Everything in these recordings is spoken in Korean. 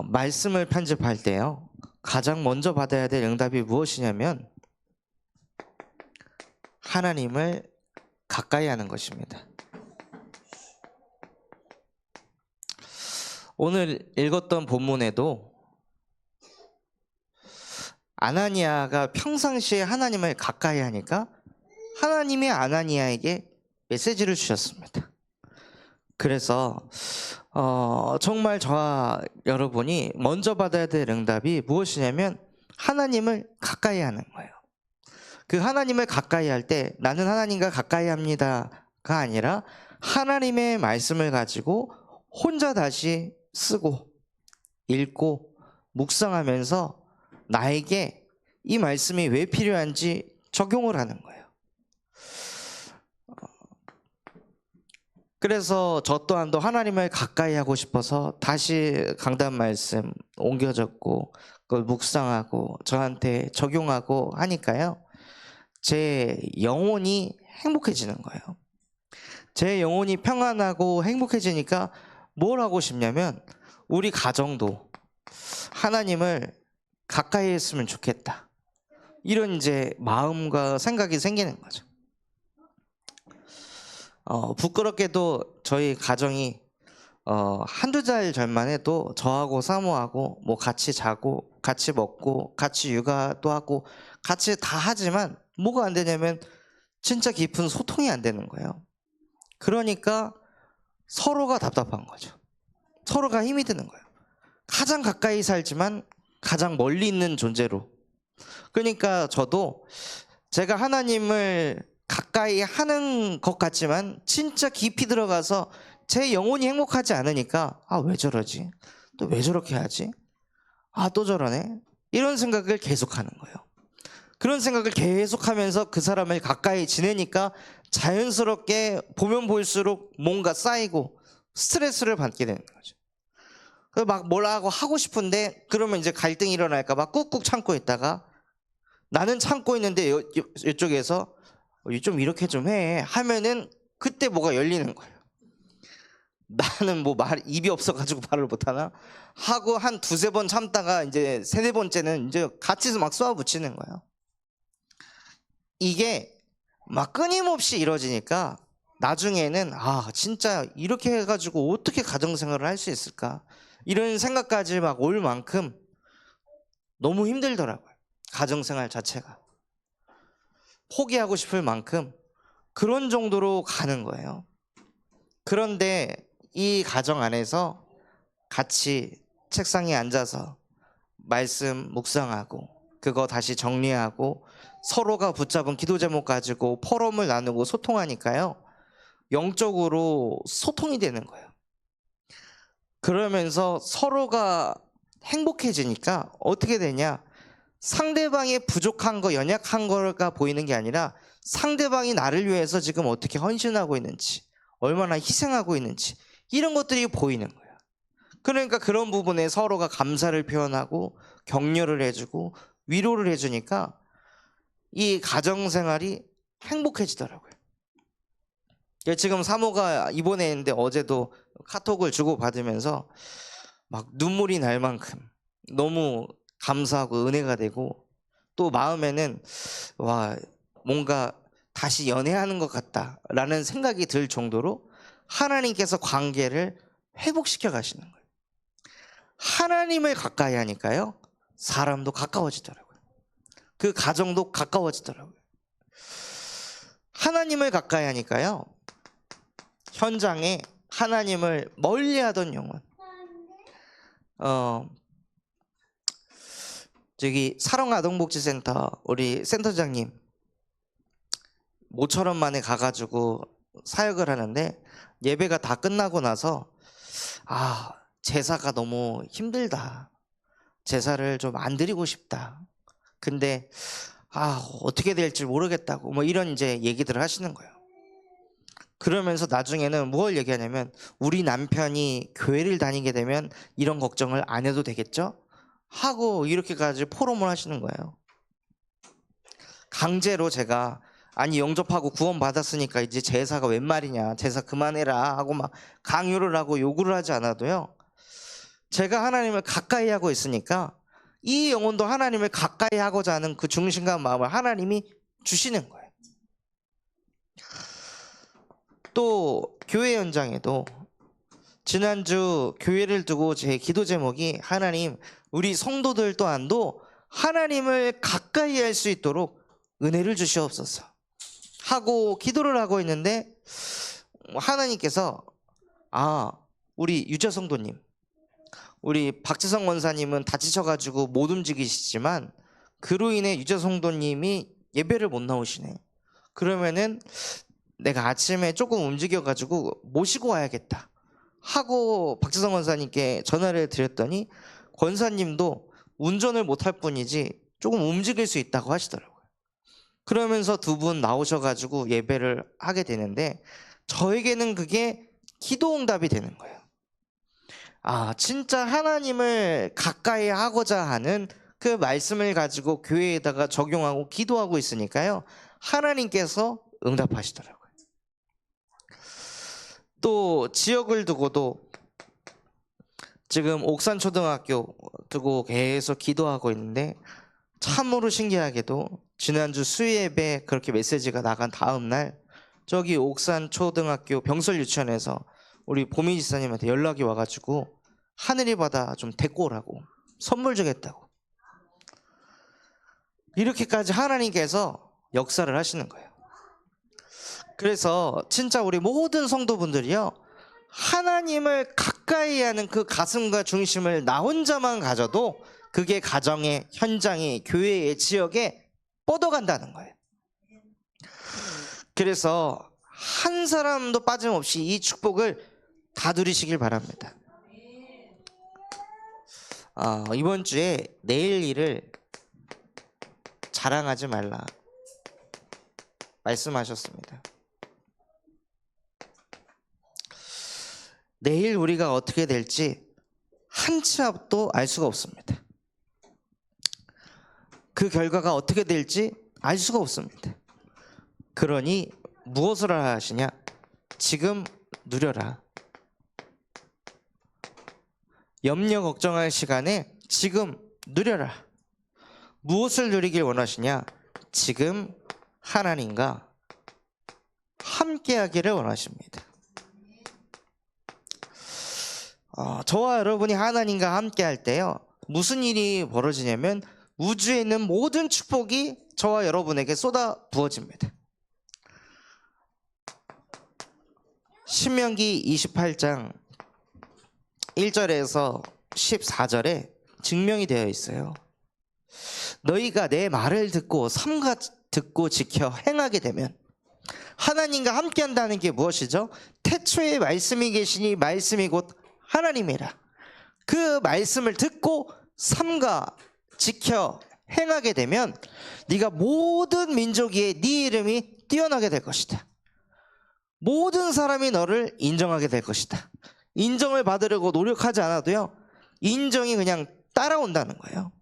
말씀을 편집할 때요, 가장 먼저 받아야 될 응답이 무엇이냐면 하나님을 가까이 하는 것입니다. 오늘 읽었던 본문에도 아나니아가 평상시에 하나님을 가까이 하니까 하나님이 아나니아에게 메시지를 주셨습니다. 그래서 정말 저와 여러분이 먼저 받아야 될 응답이 무엇이냐면 하나님을 가까이 하는 거예요. 그 하나님을 가까이 할 때 나는 하나님과 가까이 합니다가 아니라 하나님의 말씀을 가지고 혼자 다시 쓰고 읽고 묵상하면서 나에게 이 말씀이 왜 필요한지 적용을 하는 거예요. 그래서 저 또한도 하나님을 가까이 하고 싶어서 다시 강단 말씀 옮겨 적고 그걸 묵상하고 저한테 적용하고 하니까요, 제 영혼이 행복해지는 거예요. 제 영혼이 평안하고 행복해지니까 뭘 하고 싶냐면 우리 가정도 하나님을 가까이 했으면 좋겠다, 이런 이제 마음과 생각이 생기는 거죠. 부끄럽게도 저희 가정이 한두 달 전만 해도 저하고 사모하고 뭐 같이 자고 같이 먹고 같이 육아도 하고 같이 다 하지만 뭐가 안 되냐면 진짜 깊은 소통이 안 되는 거예요. 그러니까 서로가 답답한 거죠. 서로가 힘이 드는 거예요. 가장 가까이 살지만 가장 멀리 있는 존재로. 그러니까 저도 제가 하나님을 가까이 하는 것 같지만 진짜 깊이 들어가서 제 영혼이 행복하지 않으니까 왜 저러지? 또 왜 저렇게 하지? 또 저러네? 이런 생각을 계속하는 거예요. 그런 생각을 계속하면서 그 사람을 가까이 지내니까 자연스럽게 보면 볼수록 뭔가 쌓이고 스트레스를 받게 되는 거죠. 그래서 막 뭐라고 하고 싶은데 그러면 이제 갈등이 일어날까 봐 꾹꾹 참고 있다가 나는 참고 있는데 이쪽에서 좀 이렇게 좀 해 하면은 그때 뭐가 열리는 거예요. 나는 뭐 입이 없어가지고 말을 못하나 하고 한 두세 번 참다가 이제 세네 번째는 이제 같이 막 쏘아붙이는 거예요. 이게 막 끊임없이 이루어지니까 나중에는 진짜 이렇게 해가지고 어떻게 가정생활을 할 수 있을까, 이런 생각까지 막 올 만큼 너무 힘들더라고요. 가정생활 자체가 포기하고 싶을 만큼 그런 정도로 가는 거예요. 그런데 이 가정 안에서 같이 책상에 앉아서 말씀 묵상하고 그거 다시 정리하고 서로가 붙잡은 기도 제목 가지고 포럼을 나누고 소통하니까요, 영적으로 소통이 되는 거예요. 그러면서 서로가 행복해지니까 어떻게 되냐, 상대방의 부족한 거, 연약한 거가 보이는 게 아니라 상대방이 나를 위해서 지금 어떻게 헌신하고 있는지, 얼마나 희생하고 있는지, 이런 것들이 보이는 거예요. 그러니까 그런 부분에 서로가 감사를 표현하고 격려를 해주고 위로를 해주니까 이 가정생활이 행복해지더라고요. 지금 사모가 입원해 있는데 어제도 카톡을 주고받으면서 막 눈물이 날 만큼 너무 감사하고 은혜가 되고, 또 마음에는 뭔가 다시 연애하는 것 같다라는 생각이 들 정도로 하나님께서 관계를 회복시켜 가시는 거예요. 하나님을 가까이 하니까요, 사람도 가까워지더라고요. 그 가정도 가까워지더라고요. 하나님을 가까이 하니까요, 현장에 하나님을 멀리하던 영혼, 저기 사롱아동복지센터 우리 센터장님 모처럼 만에 가가지고 사역을 하는데, 예배가 다 끝나고 나서 제사가 너무 힘들다, 제사를 좀 안 드리고 싶다, 근데 어떻게 될지 모르겠다고 뭐 이런 이제 얘기들을 하시는 거예요. 그러면서 나중에는 뭘 얘기하냐면 우리 남편이 교회를 다니게 되면 이런 걱정을 안 해도 되겠죠? 하고 이렇게까지 포럼을 하시는 거예요. 강제로 제가 영접하고 구원 받았으니까 이제 제사가 웬 말이냐, 제사 그만해라 하고 막 강요를 하고 요구를 하지 않아도요, 제가 하나님을 가까이 하고 있으니까 이 영혼도 하나님을 가까이 하고자 하는 그 중심과 마음을 하나님이 주시는 거예요. 또 교회 현장에도 지난주 교회를 두고 제 기도 제목이 하나님 우리 성도들 또한도 하나님을 가까이 할 수 있도록 은혜를 주시옵소서 하고 기도를 하고 있는데 하나님께서 우리 유자 성도님, 우리 박지성 원사님은 다치셔가지고 못 움직이시지만 그로 인해 유자 성도님이 예배를 못 나오시네. 그러면은 내가 아침에 조금 움직여가지고 모시고 와야겠다 하고 박지성 원사님께 전화를 드렸더니 권사님도 운전을 못할 뿐이지 조금 움직일 수 있다고 하시더라고요. 그러면서 두 분 나오셔가지고 예배를 하게 되는데 저에게는 그게 기도 응답이 되는 거예요. 진짜 하나님을 가까이 하고자 하는 그 말씀을 가지고 교회에다가 적용하고 기도하고 있으니까요, 하나님께서 응답하시더라고요. 또 지역을 두고도 지금 옥산초등학교 두고 계속 기도하고 있는데 참으로 신기하게도 지난주 수요예배 그렇게 메시지가 나간 다음 날 저기 옥산초등학교 병설유치원에서 우리 보미 지사님한테 연락이 와가지고 하늘이 바다 좀 데리고 오라고 선물 주겠다고, 이렇게까지 하나님께서 역사를 하시는 거예요. 그래서 진짜 우리 모든 성도분들이요, 하나님을 가까이 하는 그 가슴과 중심을 나 혼자만 가져도 그게 가정의, 현장의, 교회의, 지역에 뻗어간다는 거예요. 그래서 한 사람도 빠짐없이 이 축복을 다 누리시길 바랍니다. 이번 주에 내일 일을 자랑하지 말라 말씀하셨습니다. 내일 우리가 어떻게 될지 한 치 앞도 알 수가 없습니다. 그 결과가 어떻게 될지 알 수가 없습니다. 그러니 무엇을 하시냐? 지금 누려라. 염려 걱정할 시간에 지금 누려라. 무엇을 누리길 원하시냐? 지금 하나님과 함께하기를 원하십니다. 저와 여러분이 하나님과 함께할 때요, 무슨 일이 벌어지냐면 우주에 있는 모든 축복이 저와 여러분에게 쏟아 부어집니다. 신명기 28장 1절에서 14절에 증명이 되어 있어요. 너희가 내 말을 듣고 삼가 듣고 지켜 행하게 되면, 하나님과 함께한다는 게 무엇이죠? 태초에 말씀이 계시니 말씀이 곧 하나님이라. 그 말씀을 듣고 삼가 지켜 행하게 되면 네가 모든 민족 위에 네 이름이 뛰어나게 될 것이다. 모든 사람이 너를 인정하게 될 것이다. 인정을 받으려고 노력하지 않아도요, 인정이 그냥 따라온다는 거예요.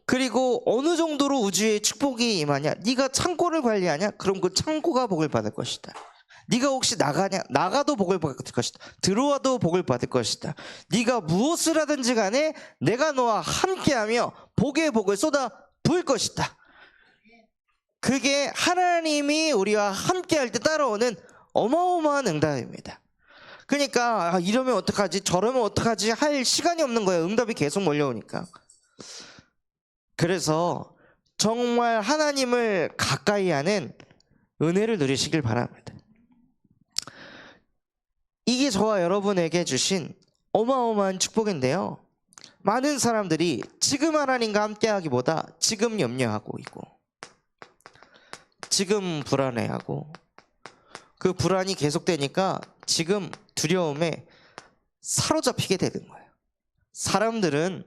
그리고 어느 정도로 우주에 축복이 임하냐? 네가 창고를 관리하냐? 그럼 그 창고가 복을 받을 것이다. 네가 혹시 나가도 복을 받을 것이다. 들어와도 복을 받을 것이다. 네가 무엇을 하든지 간에 내가 너와 함께하며 복의 복을 쏟아 부을 것이다. 그게 하나님이 우리와 함께할 때 따라오는 어마어마한 응답입니다. 그러니까 이러면 어떡하지, 저러면 어떡하지 할 시간이 없는 거예요. 응답이 계속 몰려오니까. 그래서 정말 하나님을 가까이 하는 은혜를 누리시길 바랍니다. 이게 저와 여러분에게 주신 어마어마한 축복인데요, 많은 사람들이 지금 하나님과 함께하기보다 지금 염려하고 있고, 지금 불안해하고, 그 불안이 계속되니까 지금 두려움에 사로잡히게 되는 거예요. 사람들은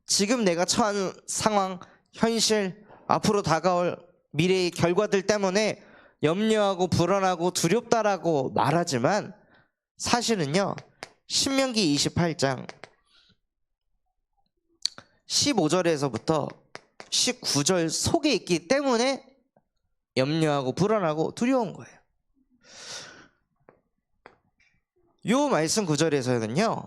지금 내가 처한 상황, 현실, 앞으로 다가올 미래의 결과들 때문에 염려하고 불안하고 두렵다라고 말하지만, 사실은요, 신명기 28장 15절에서부터 19절 속에 있기 때문에 염려하고 불안하고 두려운 거예요. 요 말씀 구절에서는요,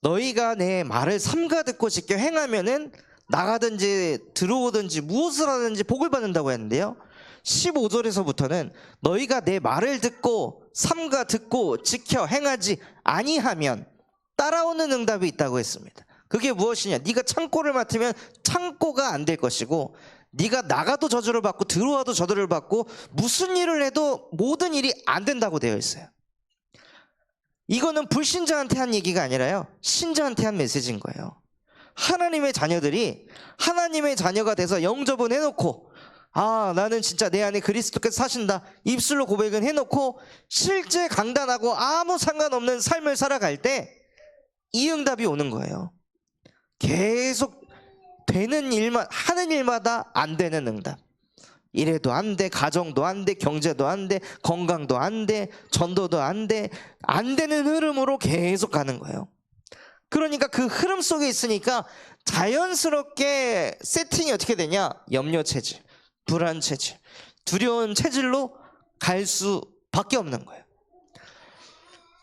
너희가 내 말을 삼가 듣고 지켜 행하면은 나가든지 들어오든지 무엇을 하든지 복을 받는다고 했는데요. 15절에서부터는 너희가 내 말을 듣고 삼가 듣고 지켜 행하지 아니하면 따라오는 응답이 있다고 했습니다. 그게 무엇이냐? 네가 창고를 맡으면 창고가 안 될 것이고, 네가 나가도 저주를 받고 들어와도 저주를 받고 무슨 일을 해도 모든 일이 안 된다고 되어 있어요. 이거는 불신자한테 한 얘기가 아니라요, 신자한테 한 메시지인 거예요. 하나님의 자녀들이 하나님의 자녀가 돼서 영접은 해놓고, 아, 나는 진짜 내 안에 그리스도께서 사신다, 입술로 고백은 해놓고 실제 강단하고 아무 상관없는 삶을 살아갈 때 이 응답이 오는 거예요. 계속 되는 일만, 하는 일마다 안 되는 응답. 이래도 안 돼, 가정도 안 돼, 경제도 안 돼, 건강도 안 돼, 전도도 안 돼, 안 되는 흐름으로 계속 가는 거예요. 그러니까 그 흐름 속에 있으니까 자연스럽게 세팅이 어떻게 되냐? 염려 체질, 불안 체질, 두려운 체질로 갈 수밖에 없는 거예요.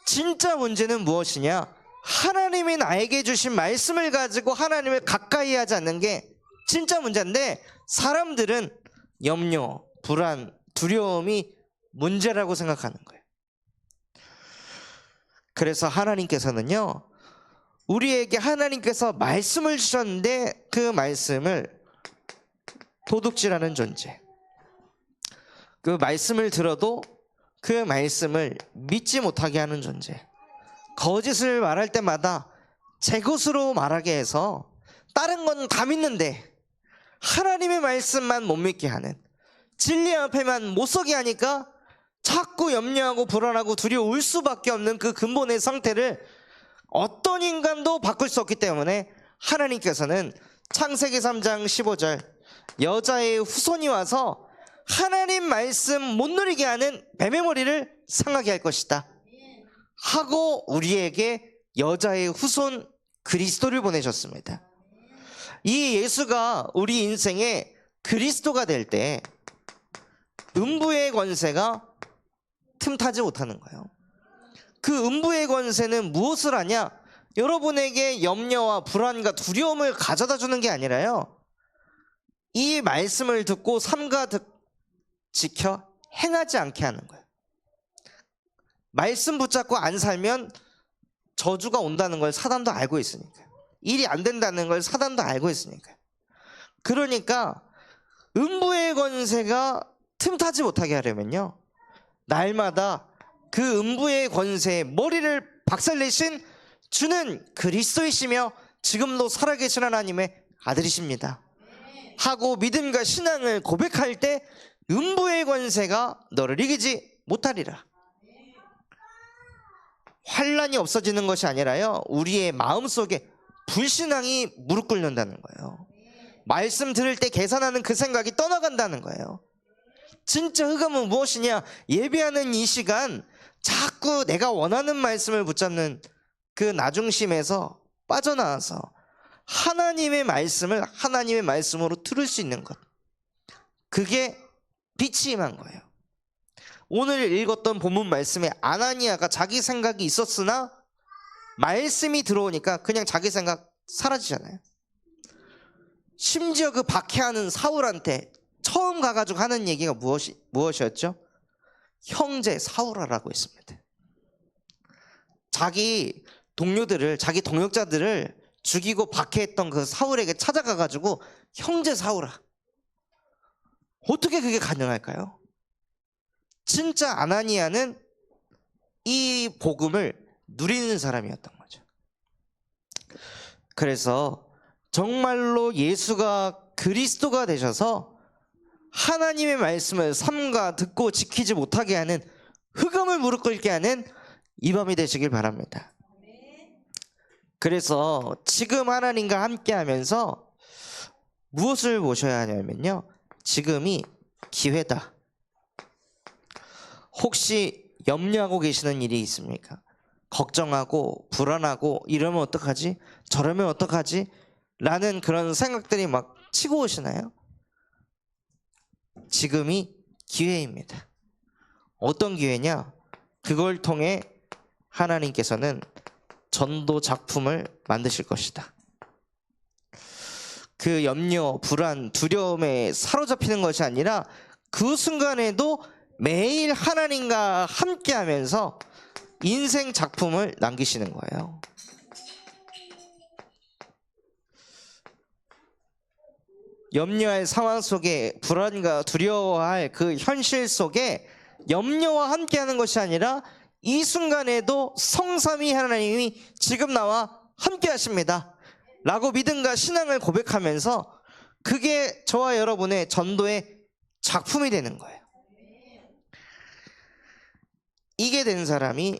진짜 문제는 무엇이냐? 하나님이 나에게 주신 말씀을 가지고 하나님을 가까이 하지 않는 게 진짜 문제인데, 사람들은 염려, 불안, 두려움이 문제라고 생각하는 거예요. 그래서 하나님께서는요, 우리에게 하나님께서 말씀을 주셨는데 그 말씀을 도둑질하는 존재, 그 말씀을 들어도 그 말씀을 믿지 못하게 하는 존재, 거짓을 말할 때마다 제 것으로 말하게 해서 다른 건 다 믿는데 하나님의 말씀만 못 믿게 하는, 진리 앞에만 못 서게 하니까 자꾸 염려하고 불안하고 두려울 수밖에 없는 그 근본의 상태를 어떤 인간도 바꿀 수 없기 때문에 하나님께서는 창세기 3장 15절 여자의 후손이 와서 하나님 말씀 못 누리게 하는 뱀의 머리를 상하게 할 것이다 하고 우리에게 여자의 후손 그리스도를 보내셨습니다. 이 예수가 우리 인생에 그리스도가 될 때 음부의 권세가 틈타지 못하는 거예요. 그 음부의 권세는 무엇을 하냐? 여러분에게 염려와 불안과 두려움을 가져다 주는 게 아니라요, 이 말씀을 듣고 삼가 지켜 행하지 않게 하는 거예요. 말씀 붙잡고 안 살면 저주가 온다는 걸 사단도 알고 있으니까요. 일이 안 된다는 걸 사단도 알고 있으니까요. 그러니까 음부의 권세가 틈타지 못하게 하려면요, 날마다 그 음부의 권세의 머리를 박살내신 주는 그리스도이시며 지금도 살아계신 하나님의 아들이십니다 하고 믿음과 신앙을 고백할 때 음부의 권세가 너를 이기지 못하리라. 환란이 없어지는 것이 아니라요, 우리의 마음속에 불신앙이 무릎 꿇는다는 거예요. 말씀 들을 때 계산하는 그 생각이 떠나간다는 거예요. 진짜 흑암은 무엇이냐? 예배하는 이 시간 자꾸 내가 원하는 말씀을 붙잡는 그 나중심에서 빠져나와서 하나님의 말씀을 하나님의 말씀으로 들을 수 있는 것, 그게 빛이 임한 거예요. 오늘 읽었던 본문 말씀에 아나니아가 자기 생각이 있었으나 말씀이 들어오니까 그냥 자기 생각 사라지잖아요. 심지어 그 박해하는 사울한테 처음 가가지고 하는 얘기가 무엇이었죠? 형제 사울아라고 했습니다. 자기 동료들을, 자기 동역자들을 죽이고 박해했던 그 사울에게 찾아가가지고 형제 사울아. 어떻게 그게 가능할까요? 진짜 아나니아는 이 복음을 누리는 사람이었던 거죠. 그래서 정말로 예수가 그리스도가 되셔서 하나님의 말씀을 삼가 듣고 지키지 못하게 하는, 흑암을 무릎 꿇게 하는 이 밤이 되시길 바랍니다. 그래서 지금 하나님과 함께 하면서 무엇을 보셔야 하냐면요, 지금이 기회다. 혹시 염려하고 계시는 일이 있습니까? 걱정하고 불안하고 이러면 어떡하지? 저러면 어떡하지? 라는 그런 생각들이 막 치고 오시나요? 지금이 기회입니다. 어떤 기회냐? 그걸 통해 하나님께서는 전도 작품을 만드실 것이다. 그 염려, 불안, 두려움에 사로잡히는 것이 아니라 그 순간에도 매일 하나님과 함께하면서 인생 작품을 남기시는 거예요. 염려할 상황 속에, 불안과 두려워할 그 현실 속에 염려와 함께하는 것이 아니라 이 순간에도 성삼위 하나님이 지금 나와 함께하십니다 라고 믿음과 신앙을 고백하면서 그게 저와 여러분의 전도의 작품이 되는 거예요. 이게 된 사람이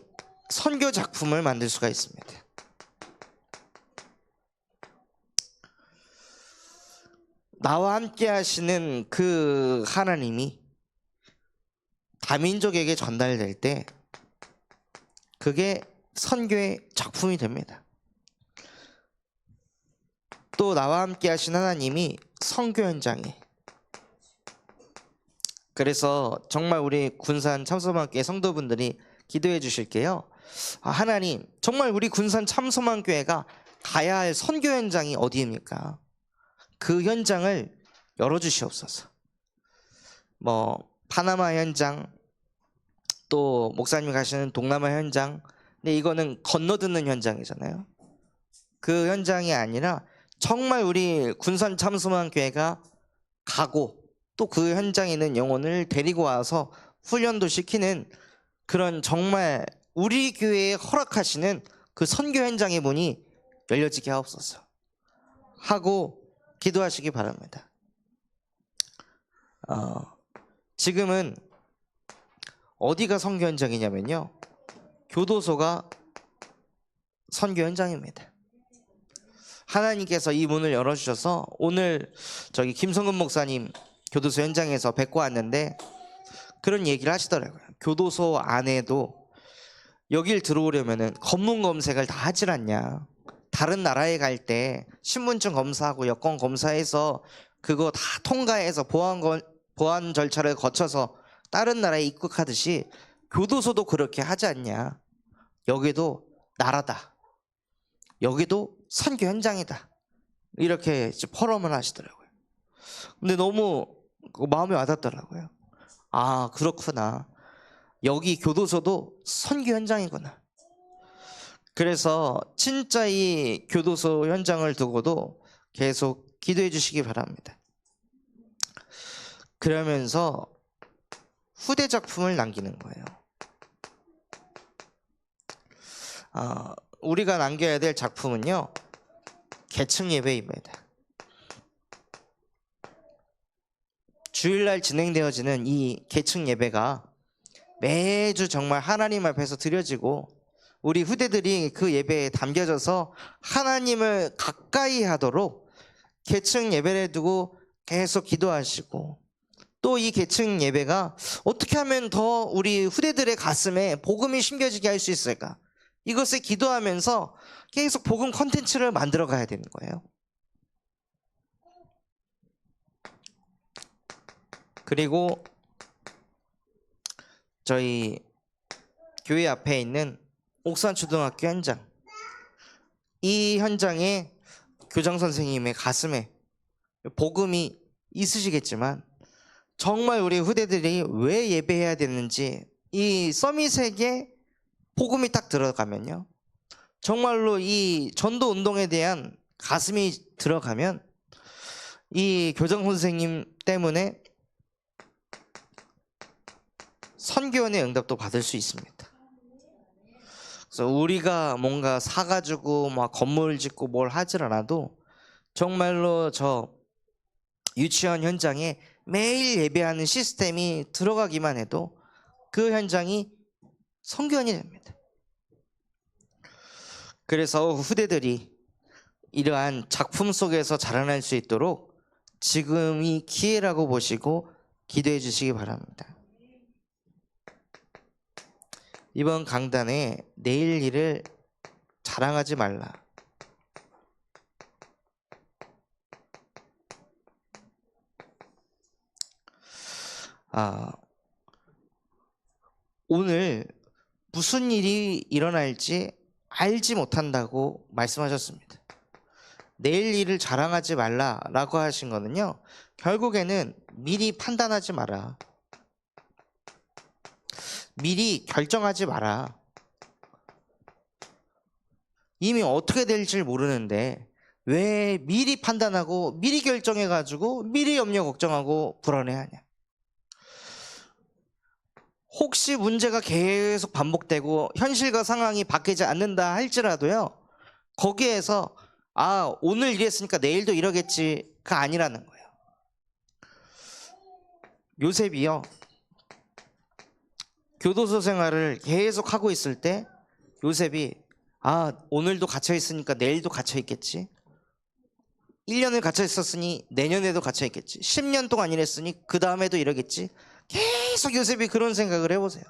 선교 작품을 만들 수가 있습니다. 나와 함께 하시는 그 하나님이 다민족에게 전달될 때 그게 선교의 작품이 됩니다. 또 나와 함께 하신 하나님이 선교 현장에, 그래서 정말 우리 군산 참소망교회 성도분들이 기도해 주실게요. 하나님, 정말 우리 군산 참소망교회가 가야 할 선교 현장이 어디입니까? 그 현장을 열어주시옵소서. 파나마 현장, 또 목사님이 가시는 동남아 현장, 근데 이거는 건너듣는 현장이잖아요. 그 현장이 아니라 정말 우리 군산 참소망교회가 가고 또 그 현장에 있는 영혼을 데리고 와서 훈련도 시키는 그런 정말 우리 교회에 허락하시는 그 선교 현장의 문이 열려지게 하옵소서 하고 기도하시기 바랍니다. 지금은 어디가 선교 현장이냐면요, 교도소가 선교 현장입니다. 하나님께서 이 문을 열어주셔서 오늘 저기 김성근 목사님 교도소 현장에서 뵙고 왔는데 그런 얘기를 하시더라고요. 교도소 안에도 여길 들어오려면은 검문 검색을 다 하질 않냐, 다른 나라에 갈 때 신분증 검사하고 여권 검사해서 그거 다 통과해서 보안 절차를 거쳐서 다른 나라에 입국하듯이 교도소도 그렇게 하지 않냐, 여기도 나라다, 여기도 선교 현장이다, 이렇게 포럼을 하시더라고요. 근데 너무 마음에 와닿더라고요. 아, 그렇구나, 여기 교도소도 선교 현장이구나. 그래서 진짜 이 교도소 현장을 두고도 계속 기도해 주시기 바랍니다. 그러면서 후대 작품을 남기는 거예요. 우리가 남겨야 될 작품은요, 계층 예배입니다. 주일날 진행되어지는 이 계층 예배가 매주 정말 하나님 앞에서 드려지고 우리 후대들이 그 예배에 담겨져서 하나님을 가까이 하도록 계층 예배를 두고 계속 기도하시고, 또 이 계층 예배가 어떻게 하면 더 우리 후대들의 가슴에 복음이 심겨지게 할 수 있을까, 이것을 기도하면서 계속 복음 콘텐츠를 만들어 가야 되는 거예요. 그리고 저희 교회 앞에 있는 옥산초등학교 현장, 이 현장에 교장 선생님의 가슴에 복음이 있으시겠지만 정말 우리 후대들이 왜 예배해야 되는지, 이 서밋에게 복음이 딱 들어가면요, 정말로 이 전도 운동에 대한 가슴이 들어가면 이 교장 선생님 때문에 선교원의 응답도 받을 수 있습니다. 그래서 우리가 뭔가 사가지고 막 건물 짓고 뭘 하질 않아도 정말로 저 유치원 현장에 매일 예배하는 시스템이 들어가기만 해도 그 현장이 선교원이 됩니다. 그래서 후대들이 이러한 작품 속에서 자라날 수 있도록 지금이 기회라고 보시고 기도해 주시기 바랍니다. 이번 강단에 내일 일을 자랑하지 말라. 오늘 무슨 일이 일어날지 알지 못한다고 말씀하셨습니다. 내일 일을 자랑하지 말라라고 하신 거는요, 결국에는 미리 판단하지 마라. 미리 결정하지 마라. 이미 어떻게 될지 모르는데 왜 미리 판단하고 미리 결정해가지고 미리 염려 걱정하고 불안해하냐. 혹시 문제가 계속 반복되고 현실과 상황이 바뀌지 않는다 할지라도요, 거기에서 오늘 이랬으니까 내일도 이러겠지가 아니라는 거예요. 요셉이요, 교도소 생활을 계속 하고 있을 때 요셉이 오늘도 갇혀 있으니까 내일도 갇혀 있겠지, 1년을 갇혀 있었으니 내년에도 갇혀 있겠지, 10년 동안 일했으니 그 다음에도 이러겠지. 계속 요셉이 그런 생각을 해보세요.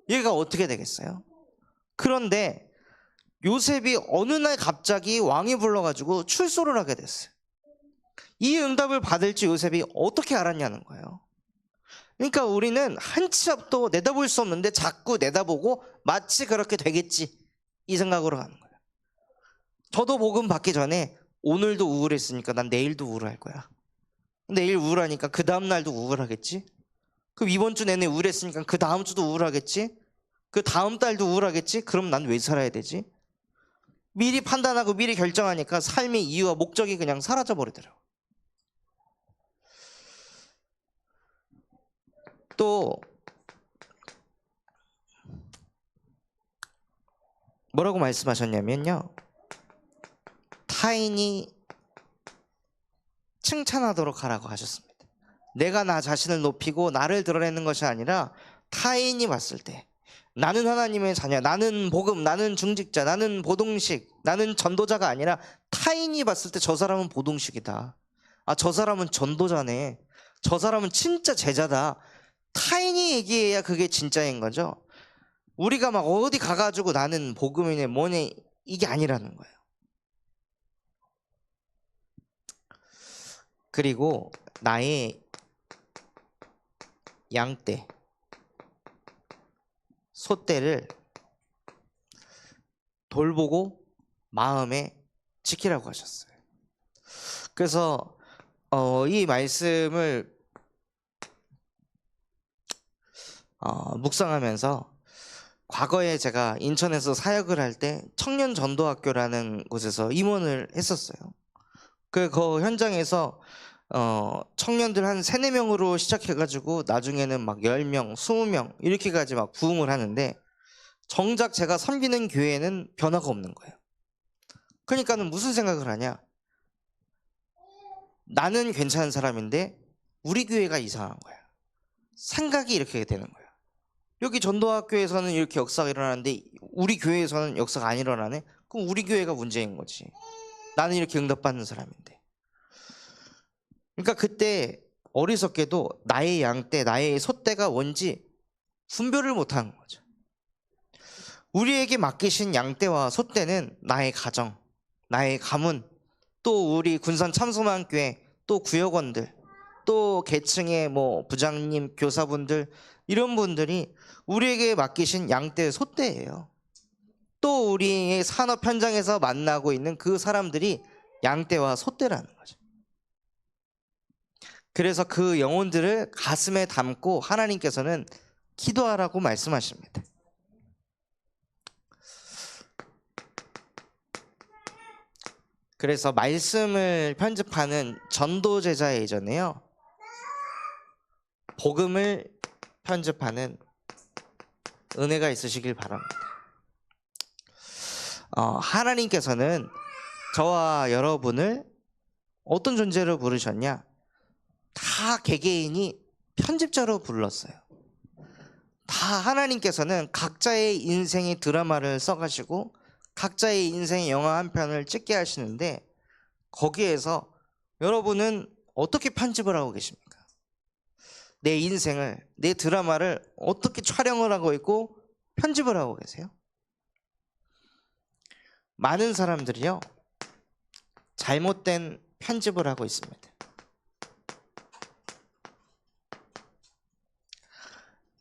얘가 어떻게 되겠어요? 그런데 요셉이 어느 날 갑자기 왕이 불러가지고 출소를 하게 됐어요. 이 응답을 받을지 요셉이 어떻게 알았냐는 거예요. 그러니까 우리는 한 치 앞도 내다볼 수 없는데 자꾸 내다보고 마치 그렇게 되겠지 이 생각으로 가는 거예요. 저도 복음 받기 전에 오늘도 우울했으니까 난 내일도 우울할 거야. 내일 우울하니까 그 다음 날도 우울하겠지. 그럼 이번 주 내내 우울했으니까 그 다음 주도 우울하겠지. 그 다음 달도 우울하겠지. 그럼 난 왜 살아야 되지? 미리 판단하고 미리 결정하니까 삶의 이유와 목적이 그냥 사라져 버리더라고요. 또 뭐라고 말씀하셨냐면요, 타인이 칭찬하도록 하라고 하셨습니다. 내가 나 자신을 높이고 나를 드러내는 것이 아니라 타인이 봤을 때 나는 하나님의 자녀, 나는 복음, 나는 중직자, 나는 보동식, 나는 전도자가 아니라 타인이 봤을 때 저 사람은 보동식이다, 저 사람은 전도자네, 저 사람은 진짜 제자다, 타인이 얘기해야 그게 진짜인 거죠. 우리가 막 어디 가가지고 나는 복음이네 뭐네 이게 아니라는 거예요. 그리고 나의 양떼, 소떼를 돌보고 마음에 지키라고 하셨어요. 그래서 이 말씀을 묵상하면서 과거에 제가 인천에서 사역을 할 때 청년 전도학교라는 곳에서 임원을 했었어요. 그 현장에서 청년들 한 3, 4명으로 시작해가지고 나중에는 막 10명, 20명 이렇게까지 막 부흥을 하는데 정작 제가 섬기는 교회는 변화가 없는 거예요. 그러니까는 무슨 생각을 하냐, 나는 괜찮은 사람인데 우리 교회가 이상한 거야. 생각이 이렇게 되는 거야. 여기 전도학교에서는 이렇게 역사가 일어나는데 우리 교회에서는 역사가 안 일어나네? 그럼 우리 교회가 문제인 거지. 나는 이렇게 응답받는 사람인데. 그러니까 그때 어리석게도 나의 양떼, 나의 소떼가 뭔지 분별을 못하는 거죠. 우리에게 맡기신 양떼와 소떼는 나의 가정, 나의 가문, 또 우리 군산 참소만교회, 또 구역원들, 또 계층의 부장님, 교사분들, 이런 분들이 우리에게 맡기신 양떼, 소떼예요. 또 우리의 산업 현장에서 만나고 있는 그 사람들이 양떼와 소떼라는 거죠. 그래서 그 영혼들을 가슴에 담고 하나님께서는 기도하라고 말씀하십니다. 그래서 말씀을 편집하는 전도 제자 예전에요, 복음을 편집하는 은혜가 있으시길 바랍니다. 하나님께서는 저와 여러분을 어떤 존재로 부르셨냐, 다 개개인이 편집자로 불렀어요. 다 하나님께서는 각자의 인생의 드라마를 써가시고 각자의 인생의 영화 한 편을 찍게 하시는데 거기에서 여러분은 어떻게 편집을 하고 계십니까? 내 인생을, 내 드라마를 어떻게 촬영을 하고 있고 편집을 하고 계세요? 많은 사람들이요, 잘못된 편집을 하고 있습니다.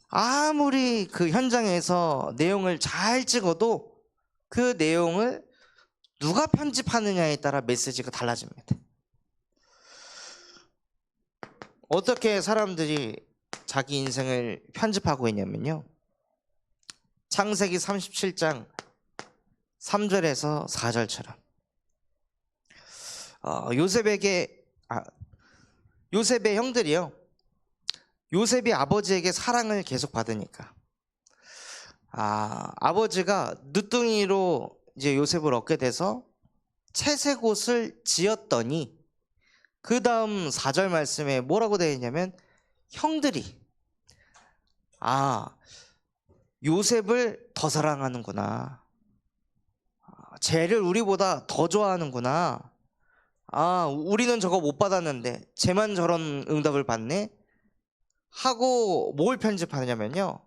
아무리 그 현장에서 내용을 잘 찍어도 그 내용을 누가 편집하느냐에 따라 메시지가 달라집니다. 어떻게 사람들이 자기 인생을 편집하고 있냐면요, 창세기 37장 3절에서 4절처럼 요셉의 형들이요, 요셉이 아버지에게 사랑을 계속 받으니까 아버지가 늦둥이로 이제 요셉을 얻게 돼서 채색 옷을 지었더니 그 다음 4절 말씀에 뭐라고 되어 있냐면, 형들이 요셉을 더 사랑하는구나, 쟤를 우리보다 더 좋아하는구나, 우리는 저거 못 받았는데 쟤만 저런 응답을 받네 하고 뭘 편집하냐면요,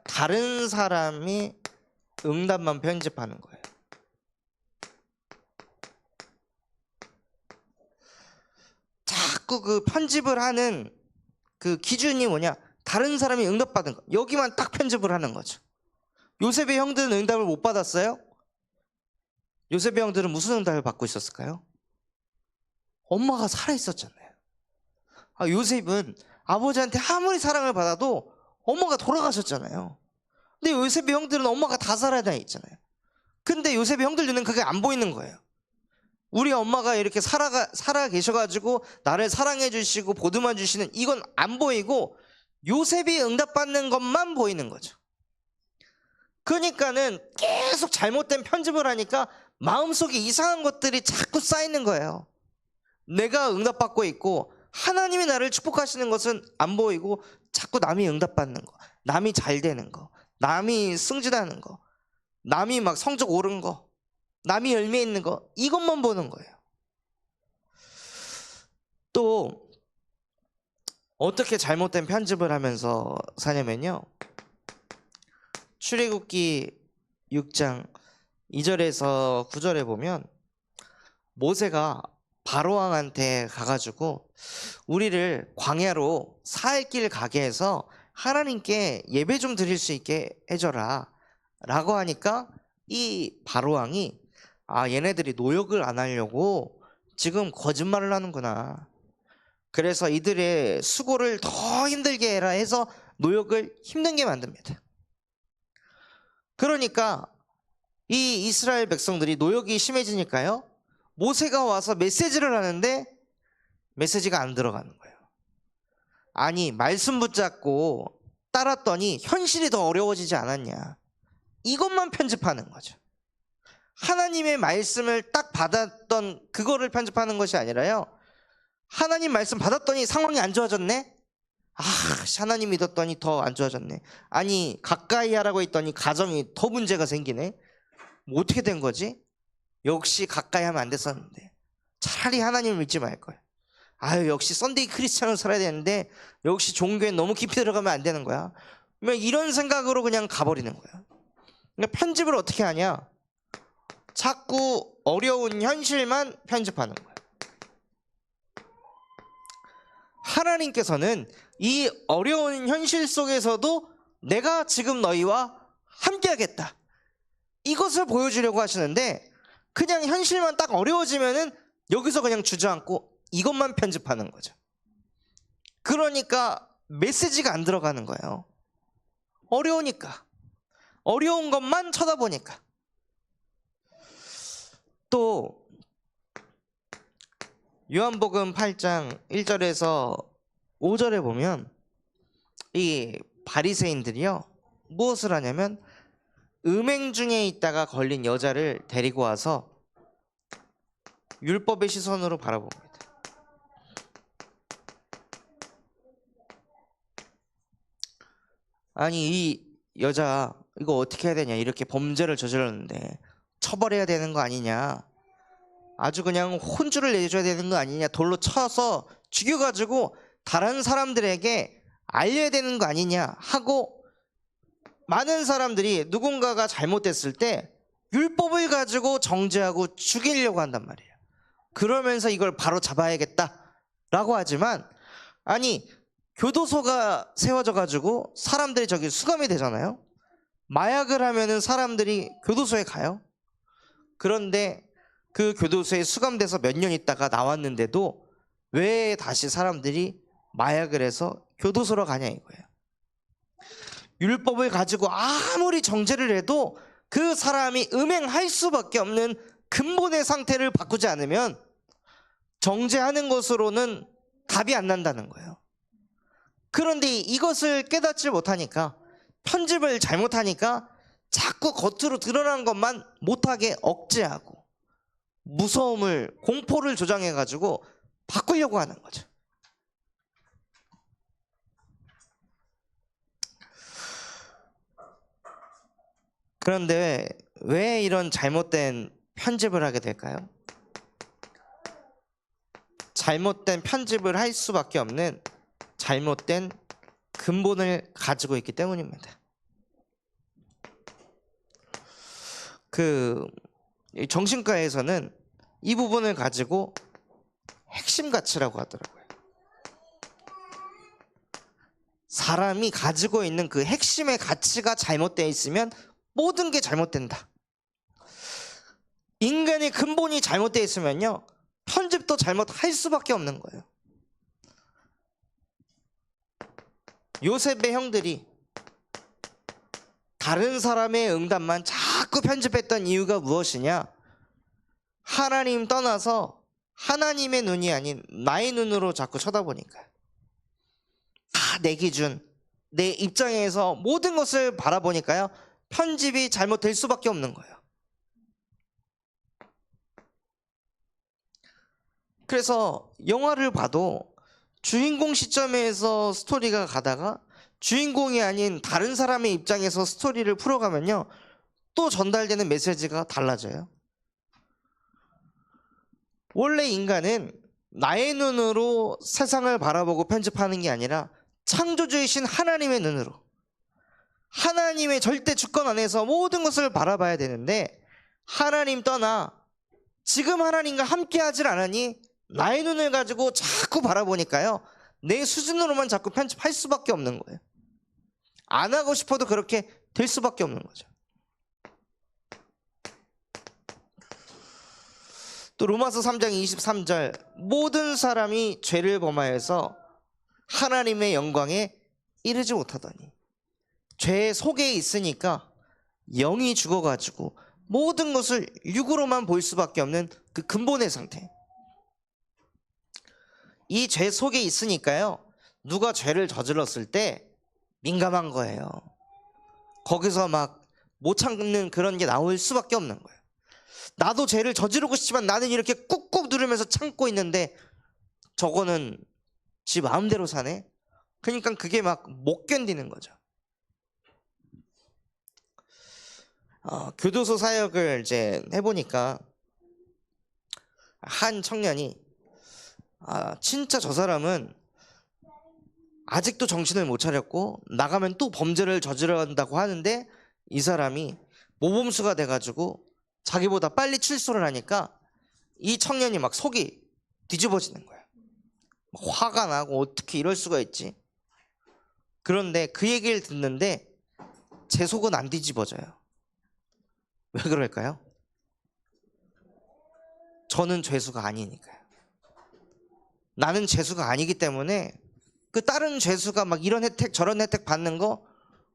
다른 사람이 응답만 편집하는 거예요. 자꾸 그 편집을 하는 그 기준이 뭐냐, 다른 사람이 응답받은 거, 여기만 딱 편집을 하는 거죠. 요셉의 형들은 응답을 못 받았어요? 요셉의 형들은 무슨 응답을 받고 있었을까요? 엄마가 살아있었잖아요. 요셉은 아버지한테 아무리 사랑을 받아도 엄마가 돌아가셨잖아요. 근데 요셉의 형들은 엄마가 다 살아나 있잖아요. 근데 요셉의 형들 눈에는 그게 안 보이는 거예요. 우리 엄마가 이렇게 살아 계셔가지고 나를 사랑해 주시고 보듬어 주시는 이건 안 보이고, 요셉이 응답받는 것만 보이는 거죠. 그러니까는 계속 잘못된 편집을 하니까 마음속에 이상한 것들이 자꾸 쌓이는 거예요. 내가 응답받고 있고 하나님이 나를 축복하시는 것은 안 보이고, 자꾸 남이 응답받는 거, 남이 잘 되는 거, 남이 승진하는 거, 남이 막 성적 오른 거, 남이 열매 있는 거, 이것만 보는 거예요. 또 어떻게 잘못된 편집을 하면서 사냐면요, 출애굽기 6장 2절에서 9절에 보면 모세가 바로왕한테 가가지고 우리를 광야로 4일 가게 해서 하나님께 예배 좀 드릴 수 있게 해줘라 라고 하니까, 이 바로왕이 얘네들이 노역을 안 하려고 지금 거짓말을 하는구나, 그래서 이들의 수고를 더 힘들게 해라 해서 노역을 힘들게 만듭니다. 그러니까 이 이스라엘 백성들이 노역이 심해지니까요, 모세가 와서 메시지를 하는데 메시지가 안 들어가는 거예요. 말씀 붙잡고 따랐더니 현실이 더 어려워지지 않았냐, 이것만 편집하는 거죠. 하나님의 말씀을 딱 받았던 그거를 편집하는 것이 아니라요, 하나님 말씀 받았더니 상황이 안 좋아졌네, 하나님 믿었더니 더 안 좋아졌네, 가까이 하라고 했더니 가정이 더 문제가 생기네, 뭐 어떻게 된 거지? 역시 가까이 하면 안 됐었는데, 차라리 하나님을 믿지 말걸, 역시 썬데이 크리스찬으로 살아야 되는데 역시 종교에 너무 깊이 들어가면 안 되는 거야, 이런 생각으로 그냥 가버리는 거야. 그러니까 편집을 어떻게 하냐, 자꾸 어려운 현실만 편집하는 거야. 하나님께서는 이 어려운 현실 속에서도 내가 지금 너희와 함께 하겠다, 이것을 보여주려고 하시는데, 그냥 현실만 딱 어려워지면은 여기서 그냥 주저앉고 이것만 편집하는 거죠. 그러니까 메시지가 안 들어가는 거예요. 어려우니까, 어려운 것만 쳐다보니까. 또 요한복음 8장 1절에서 5절에 보면 이 바리새인들이요, 무엇을 하냐면 음행 중에 있다가 걸린 여자를 데리고 와서 율법의 시선으로 바라봅니다. 이 여자 이거 어떻게 해야 되냐, 이렇게 범죄를 저질렀는데 처벌해야 되는 거 아니냐, 아주 그냥 혼주를 내줘야 되는 거 아니냐, 돌로 쳐서 죽여가지고 다른 사람들에게 알려야 되는 거 아니냐 하고, 많은 사람들이 누군가가 잘못됐을 때 율법을 가지고 정죄하고 죽이려고 한단 말이에요. 그러면서 이걸 바로 잡아야겠다라고 하지만, 교도소가 세워져 가지고 사람들이 저기 수감이 되잖아요. 마약을 하면은 사람들이 교도소에 가요. 그런데 그 교도소에 수감돼서 몇 년 있다가 나왔는데도 왜 다시 사람들이 마약을 해서 교도소로 가냐 이거예요. 율법을 가지고 아무리 정죄를 해도 그 사람이 음행할 수밖에 없는 근본의 상태를 바꾸지 않으면 정죄하는 것으로는 답이 안 난다는 거예요. 그런데 이것을 깨닫지 못하니까, 편집을 잘못하니까 자꾸 겉으로 드러난 것만 못하게 억제하고 무서움을, 공포를 조장해가지고 바꾸려고 하는 거죠. 그런데 왜 이런 잘못된 편집을 하게 될까요? 잘못된 편집을 할 수밖에 없는 잘못된 근본을 가지고 있기 때문입니다. 정신과에서는 이 부분을 가지고 핵심 가치라고 하더라고요. 사람이 가지고 있는 그 핵심의 가치가 잘못되어 있으면 모든 게 잘못된다. 인간의 근본이 잘못되어 있으면요, 편집도 잘못할 수밖에 없는 거예요. 요셉의 형들이 다른 사람의 응답만 자꾸 편집했던 이유가 무엇이냐? 하나님 떠나서 하나님의 눈이 아닌 나의 눈으로 자꾸 쳐다보니까, 다 내 기준, 내 입장에서 모든 것을 바라보니까요, 편집이 잘못될 수밖에 없는 거예요. 그래서 영화를 봐도 주인공 시점에서 스토리가 가다가 주인공이 아닌 다른 사람의 입장에서 스토리를 풀어가면요, 또 전달되는 메시지가 달라져요. 원래 인간은 나의 눈으로 세상을 바라보고 편집하는 게 아니라 창조주이신 하나님의 눈으로, 하나님의 절대 주권 안에서 모든 것을 바라봐야 되는데, 하나님 떠나 지금 하나님과 함께 하질 않으니 나의 눈을 가지고 자꾸 바라보니까요, 내 수준으로만 자꾸 편집할 수밖에 없는 거예요. 안 하고 싶어도 그렇게 될 수밖에 없는 거죠. 또 로마서 3장 23절, 모든 사람이 죄를 범하여서 하나님의 영광에 이르지 못하더니, 죄 속에 있으니까 영이 죽어가지고 모든 것을 육으로만 볼 수밖에 없는 그 근본의 상태, 이 죄 속에 있으니까요, 누가 죄를 저질렀을 때 민감한 거예요. 거기서 막 못 참는 그런 게 나올 수밖에 없는 거예요. 나도 죄를 저지르고 싶지만 나는 이렇게 꾹꾹 누르면서 참고 있는데 저거는 지 마음대로 사네? 그러니까 그게 막 못 견디는 거죠. 교도소 사역을 이제 해보니까 한 청년이, 진짜 저 사람은 아직도 정신을 못 차렸고 나가면 또 범죄를 저지른다고 하는데, 이 사람이 모범수가 돼가지고 자기보다 빨리 출소를 하니까 이 청년이 막 속이 뒤집어지는 거야. 화가 나고 어떻게 이럴 수가 있지? 그런데 그 얘기를 듣는데 제 속은 안 뒤집어져요. 왜 그럴까요? 저는 죄수가 아니니까요. 나는 죄수가 아니기 때문에 그 다른 죄수가 막 이런 혜택 저런 혜택 받는 거,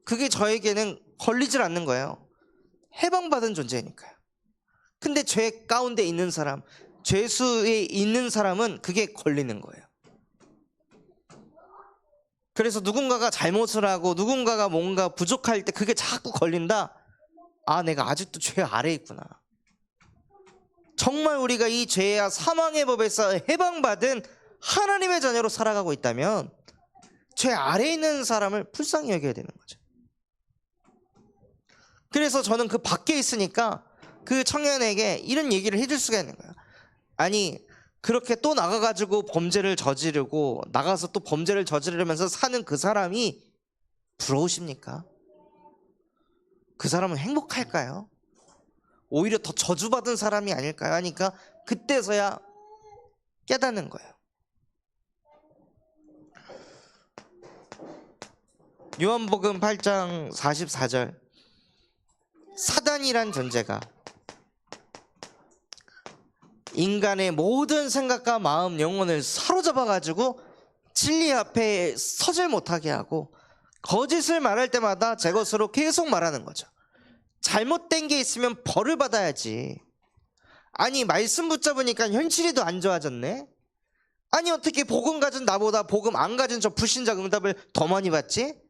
그게 저에게는 걸리질 않는 거예요. 해방받은 존재니까요. 근데 죄 가운데 있는 사람, 죄수에 있는 사람은 그게 걸리는 거예요. 그래서 누군가가 잘못을 하고 누군가가 뭔가 부족할 때 그게 자꾸 걸린다. 내가 아직도 죄 아래에 있구나. 정말 우리가 이 죄와 사망의 법에서 해방받은 하나님의 자녀로 살아가고 있다면 죄 아래에 있는 사람을 불쌍히 여겨야 되는 거죠. 그래서 저는 그 밖에 있으니까 그 청년에게 이런 얘기를 해줄 수가 있는 거예요. 아니, 그렇게 또 나가가지고 범죄를 저지르고 나가서 또 범죄를 저지르면서 사는 그 사람이 부러우십니까? 그 사람은 행복할까요? 오히려 더 저주받은 사람이 아닐까요? 하니까 그때서야 깨닫는 거예요. 요한복음 8장 44절, 사단이란 존재가 인간의 모든 생각과 마음, 영혼을 사로잡아 가지고 진리 앞에 서질 못하게 하고 거짓을 말할 때마다 제 것으로 계속 말하는 거죠. 잘못된 게 있으면 벌을 받아야지. 아니 말씀 붙잡으니까 현실이 더 안 좋아졌네. 아니 어떻게 복음 가진 나보다 복음 안 가진 저 불신자 응답을 더 많이 받지?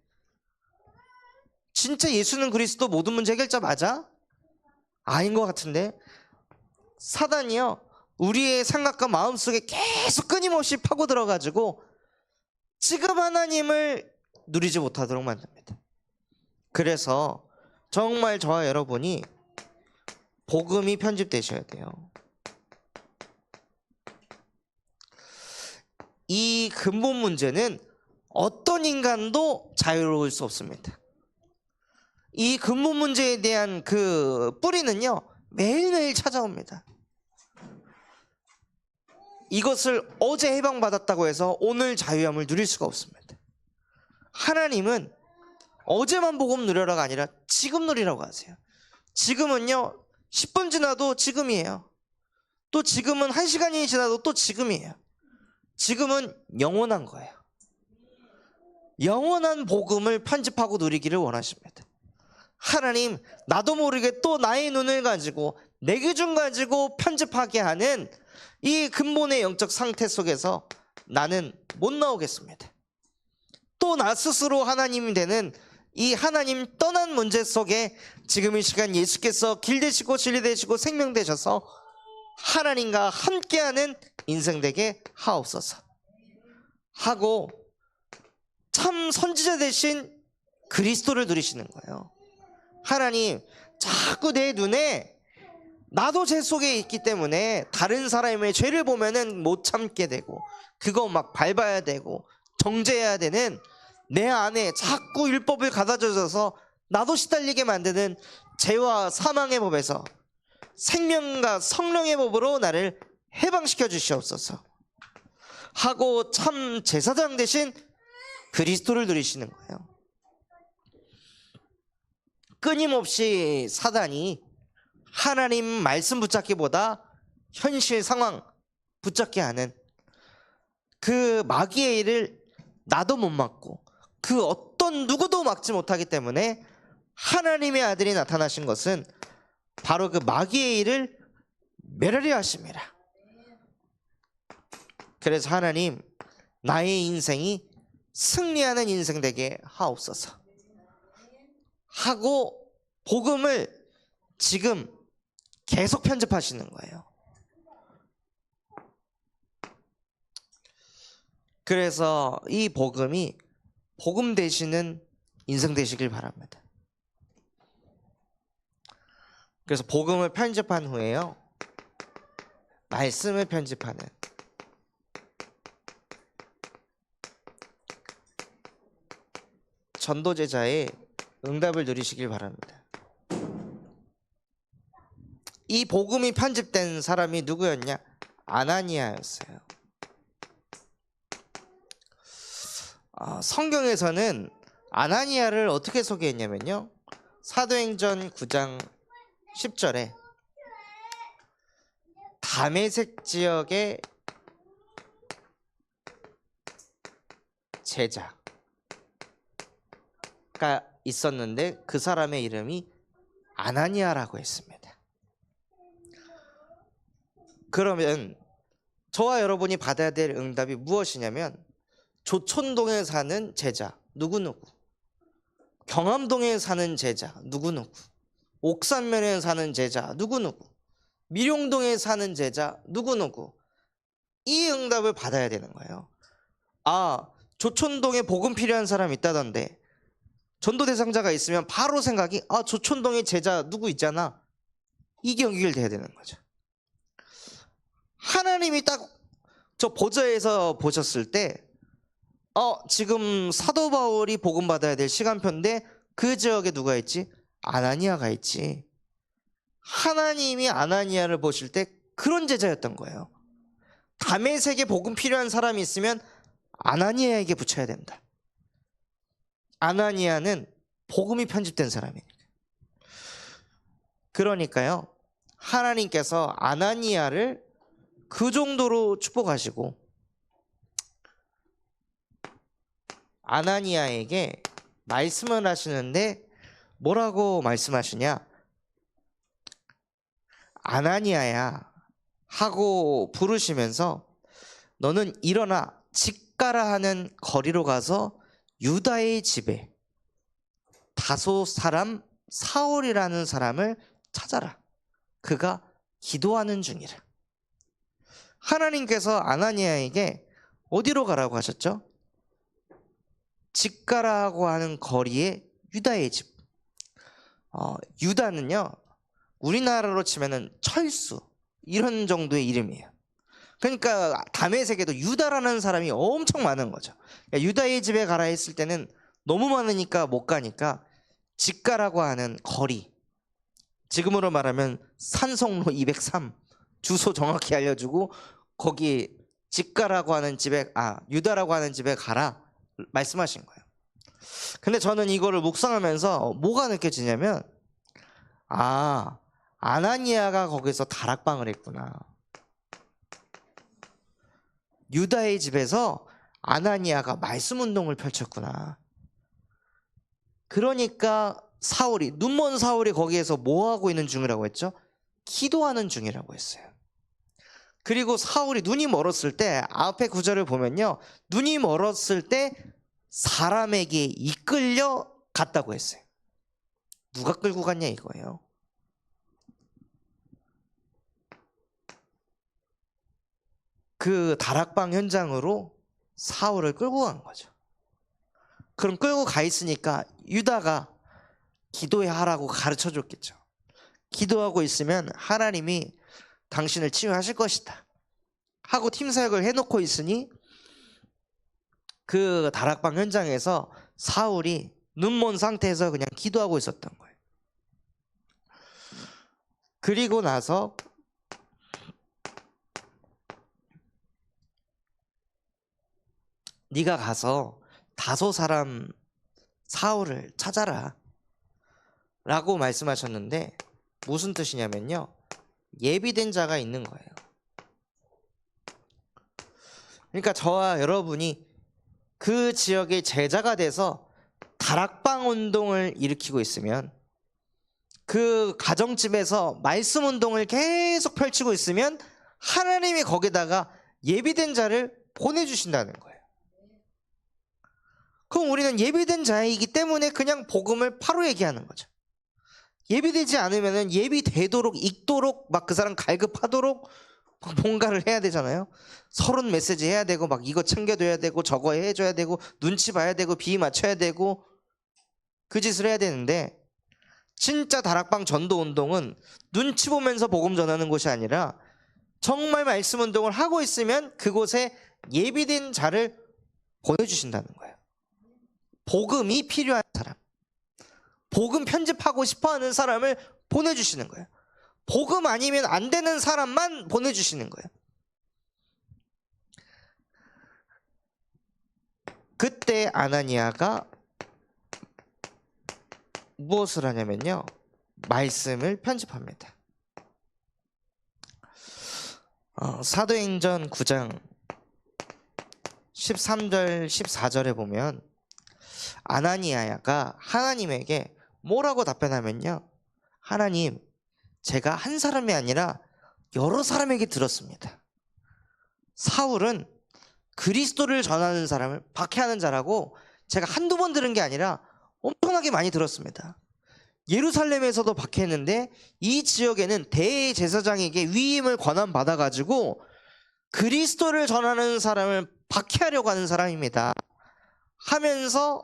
진짜 예수는 그리스도 모든 문제 해결자 맞아? 아닌 것 같은데. 사단이요 우리의 생각과 마음속에 계속 끊임없이 파고들어가지고 지금 하나님을 누리지 못하도록 만듭니다. 그래서 정말 저와 여러분이 복음이 편집되셔야 돼요. 이 근본 문제는 어떤 인간도 자유로울 수 없습니다. 이 근본 문제에 대한 그 뿌리는요 매일매일 찾아옵니다. 이것을 어제 해방받았다고 해서 오늘 자유함을 누릴 수가 없습니다. 하나님은 어제만 복음 누려라가 아니라 지금 누리라고 하세요. 지금은요 10분 지나도 지금이에요. 또 지금은 1시간이 지나도 또 지금이에요. 지금은 영원한 거예요. 영원한 복음을 편집하고 누리기를 원하십니다. 하나님 나도 모르게 또 나의 눈을 가지고 내 기준 가지고 편집하게 하는 이 근본의 영적 상태 속에서 나는 못 나오겠습니다. 또 나 스스로 하나님이 되는 이 하나님 떠난 문제 속에 지금 이 시간 예수께서 길 되시고 진리 되시고 생명 되셔서 하나님과 함께하는 인생 되게 하옵소서 하고 참 선지자 되신 그리스도를 누리시는 거예요. 하나님 자꾸 내 눈에 나도 죄 속에 있기 때문에 다른 사람의 죄를 보면은 못 참게 되고 그거 막 밟아야 되고 정죄해야 되는 내 안에 자꾸 율법을 가다줘서 나도 시달리게 만드는 죄와 사망의 법에서 생명과 성령의 법으로 나를 해방시켜 주시옵소서 하고 참 제사장 되신 그리스도를 누리시는 거예요. 끊임없이 사단이 하나님 말씀 붙잡기보다 현실 상황 붙잡게 하는 그 마귀의 일을 나도 못 막고 그 어떤 누구도 막지 못하기 때문에 하나님의 아들이 나타나신 것은 바로 그 마귀의 일을 멸하려 하십니다. 그래서 하나님 나의 인생이 승리하는 인생 되게 하옵소서 하고 복음을 지금 계속 편집하시는 거예요. 그래서 이 복음이 복음 되시는 인생 되시길 바랍니다. 그래서 복음을 편집한 후에요 말씀을 편집하는 전도제자의 응답을 누리시길 바랍니다. 이 복음이 편집된 사람이 누구였냐? 아나니아였어요. 성경에서는 아나니아를 어떻게 소개했냐면요 사도행전 9장 10절에 다메섹 지역의 제자가 있었는데 그 사람의 이름이 아나니아라고 했습니다. 그러면 저와 여러분이 받아야 될 응답이 무엇이냐면 조촌동에 사는 제자 누구누구, 경암동에 사는 제자 누구누구, 옥산면에 사는 제자 누구누구, 미룡동에 사는 제자 누구누구, 이 응답을 받아야 되는 거예요. 조촌동에 복음 필요한 사람 있다던데 전도 대상자가 있으면 바로 생각이 조촌동에 제자 누구 있잖아, 이게 연결돼야 되는 거죠. 하나님이 딱 저 보좌에서 보셨을 때 지금 사도 바울이 복음 받아야 될 시간표인데 그 지역에 누가 있지? 아나니아가 있지. 하나님이 아나니아를 보실 때 그런 제자였던 거예요. 다메섹에 복음 필요한 사람이 있으면 아나니아에게 붙여야 된다. 아나니아는 복음이 편집된 사람이니까. 그러니까요, 하나님께서 아나니아를 그 정도로 축복하시고 아나니아에게 말씀을 하시는데 뭐라고 말씀하시냐? 아나니아야 하고 부르시면서 너는 일어나 직가라 하는 거리로 가서 유다의 집에 다소 사람 사울이라는 사람을 찾아라. 그가 기도하는 중이라. 하나님께서 아나니아에게 어디로 가라고 하셨죠? 직가라고 하는 거리에 유다의 집. 유다는요, 우리나라로 치면은 철수 이런 정도의 이름이에요. 그러니까 다메섹에도 유다라는 사람이 엄청 많은 거죠. 유다의 집에 가라 했을 때는 너무 많으니까 못 가니까 직가라고 하는 거리, 지금으로 말하면 산성로 203 주소 정확히 알려주고 거기 직가라고 하는 집에 유다라고 하는 집에 가라 말씀하신 거예요. 근데 저는 이거를 묵상하면서 뭐가 느껴지냐면 아나니아가 거기서 다락방을 했구나. 유다의 집에서 아나니아가 말씀 운동을 펼쳤구나. 그러니까 사울이, 눈먼 사울이 거기에서 뭐 하고 있는 중이라고 했죠? 기도하는 중이라고 했어요. 그리고 사울이 눈이 멀었을 때 앞에 구절을 보면요, 눈이 멀었을 때 사람에게 이끌려 갔다고 했어요. 누가 끌고 갔냐 이거예요. 그 다락방 현장으로 사울을 끌고 간 거죠. 그럼 끌고 가 있으니까 유다가 기도해 하라고 가르쳐 줬겠죠. 기도하고 있으면 하나님이 당신을 치유하실 것이다 하고 팀 사역을 해놓고 있으니 그 다락방 현장에서 사울이 눈먼 상태에서 그냥 기도하고 있었던 거예요. 그리고 나서 네가 가서 다소 사람 사울을 찾아라 라고 말씀하셨는데 무슨 뜻이냐면요, 예비된 자가 있는 거예요. 그러니까 저와 여러분이 그 지역의 제자가 돼서 다락방 운동을 일으키고 있으면, 그 가정집에서 말씀 운동을 계속 펼치고 있으면 하나님이 거기다가 예비된 자를 보내주신다는 거예요. 그럼 우리는 예비된 자이기 때문에 그냥 복음을 바로 얘기하는 거죠. 예비되지 않으면 예비되도록 읽도록 막 그 사람 갈급하도록 뭔가를 해야 되잖아요. 서른 메시지 해야 되고 막 이거 챙겨줘야 되고 저거 해줘야 되고 눈치 봐야 되고 비 맞춰야 되고 그 짓을 해야 되는데, 진짜 다락방 전도 운동은 눈치 보면서 복음 전하는 곳이 아니라 정말 말씀 운동을 하고 있으면 그곳에 예비된 자를 보내주신다는 거예요. 복음이 필요한 사람, 복음 편집하고 싶어하는 사람을 보내주시는 거예요. 복음 아니면 안 되는 사람만 보내주시는 거예요. 그때 아나니아가 무엇을 하냐면요, 말씀을 편집합니다. 사도행전 9장 13절 14절에 보면 아나니아가 하나님에게 뭐라고 답변하면요, 하나님, 제가 한 사람이 아니라 여러 사람에게 들었습니다. 사울은 그리스도를 전하는 사람을 박해하는 자라고 제가 한두 번 들은 게 아니라 엄청나게 많이 들었습니다. 예루살렘에서도 박해했는데 이 지역에는 대제사장에게 위임을 권한 받아가지고 그리스도를 전하는 사람을 박해하려고 하는 사람입니다 하면서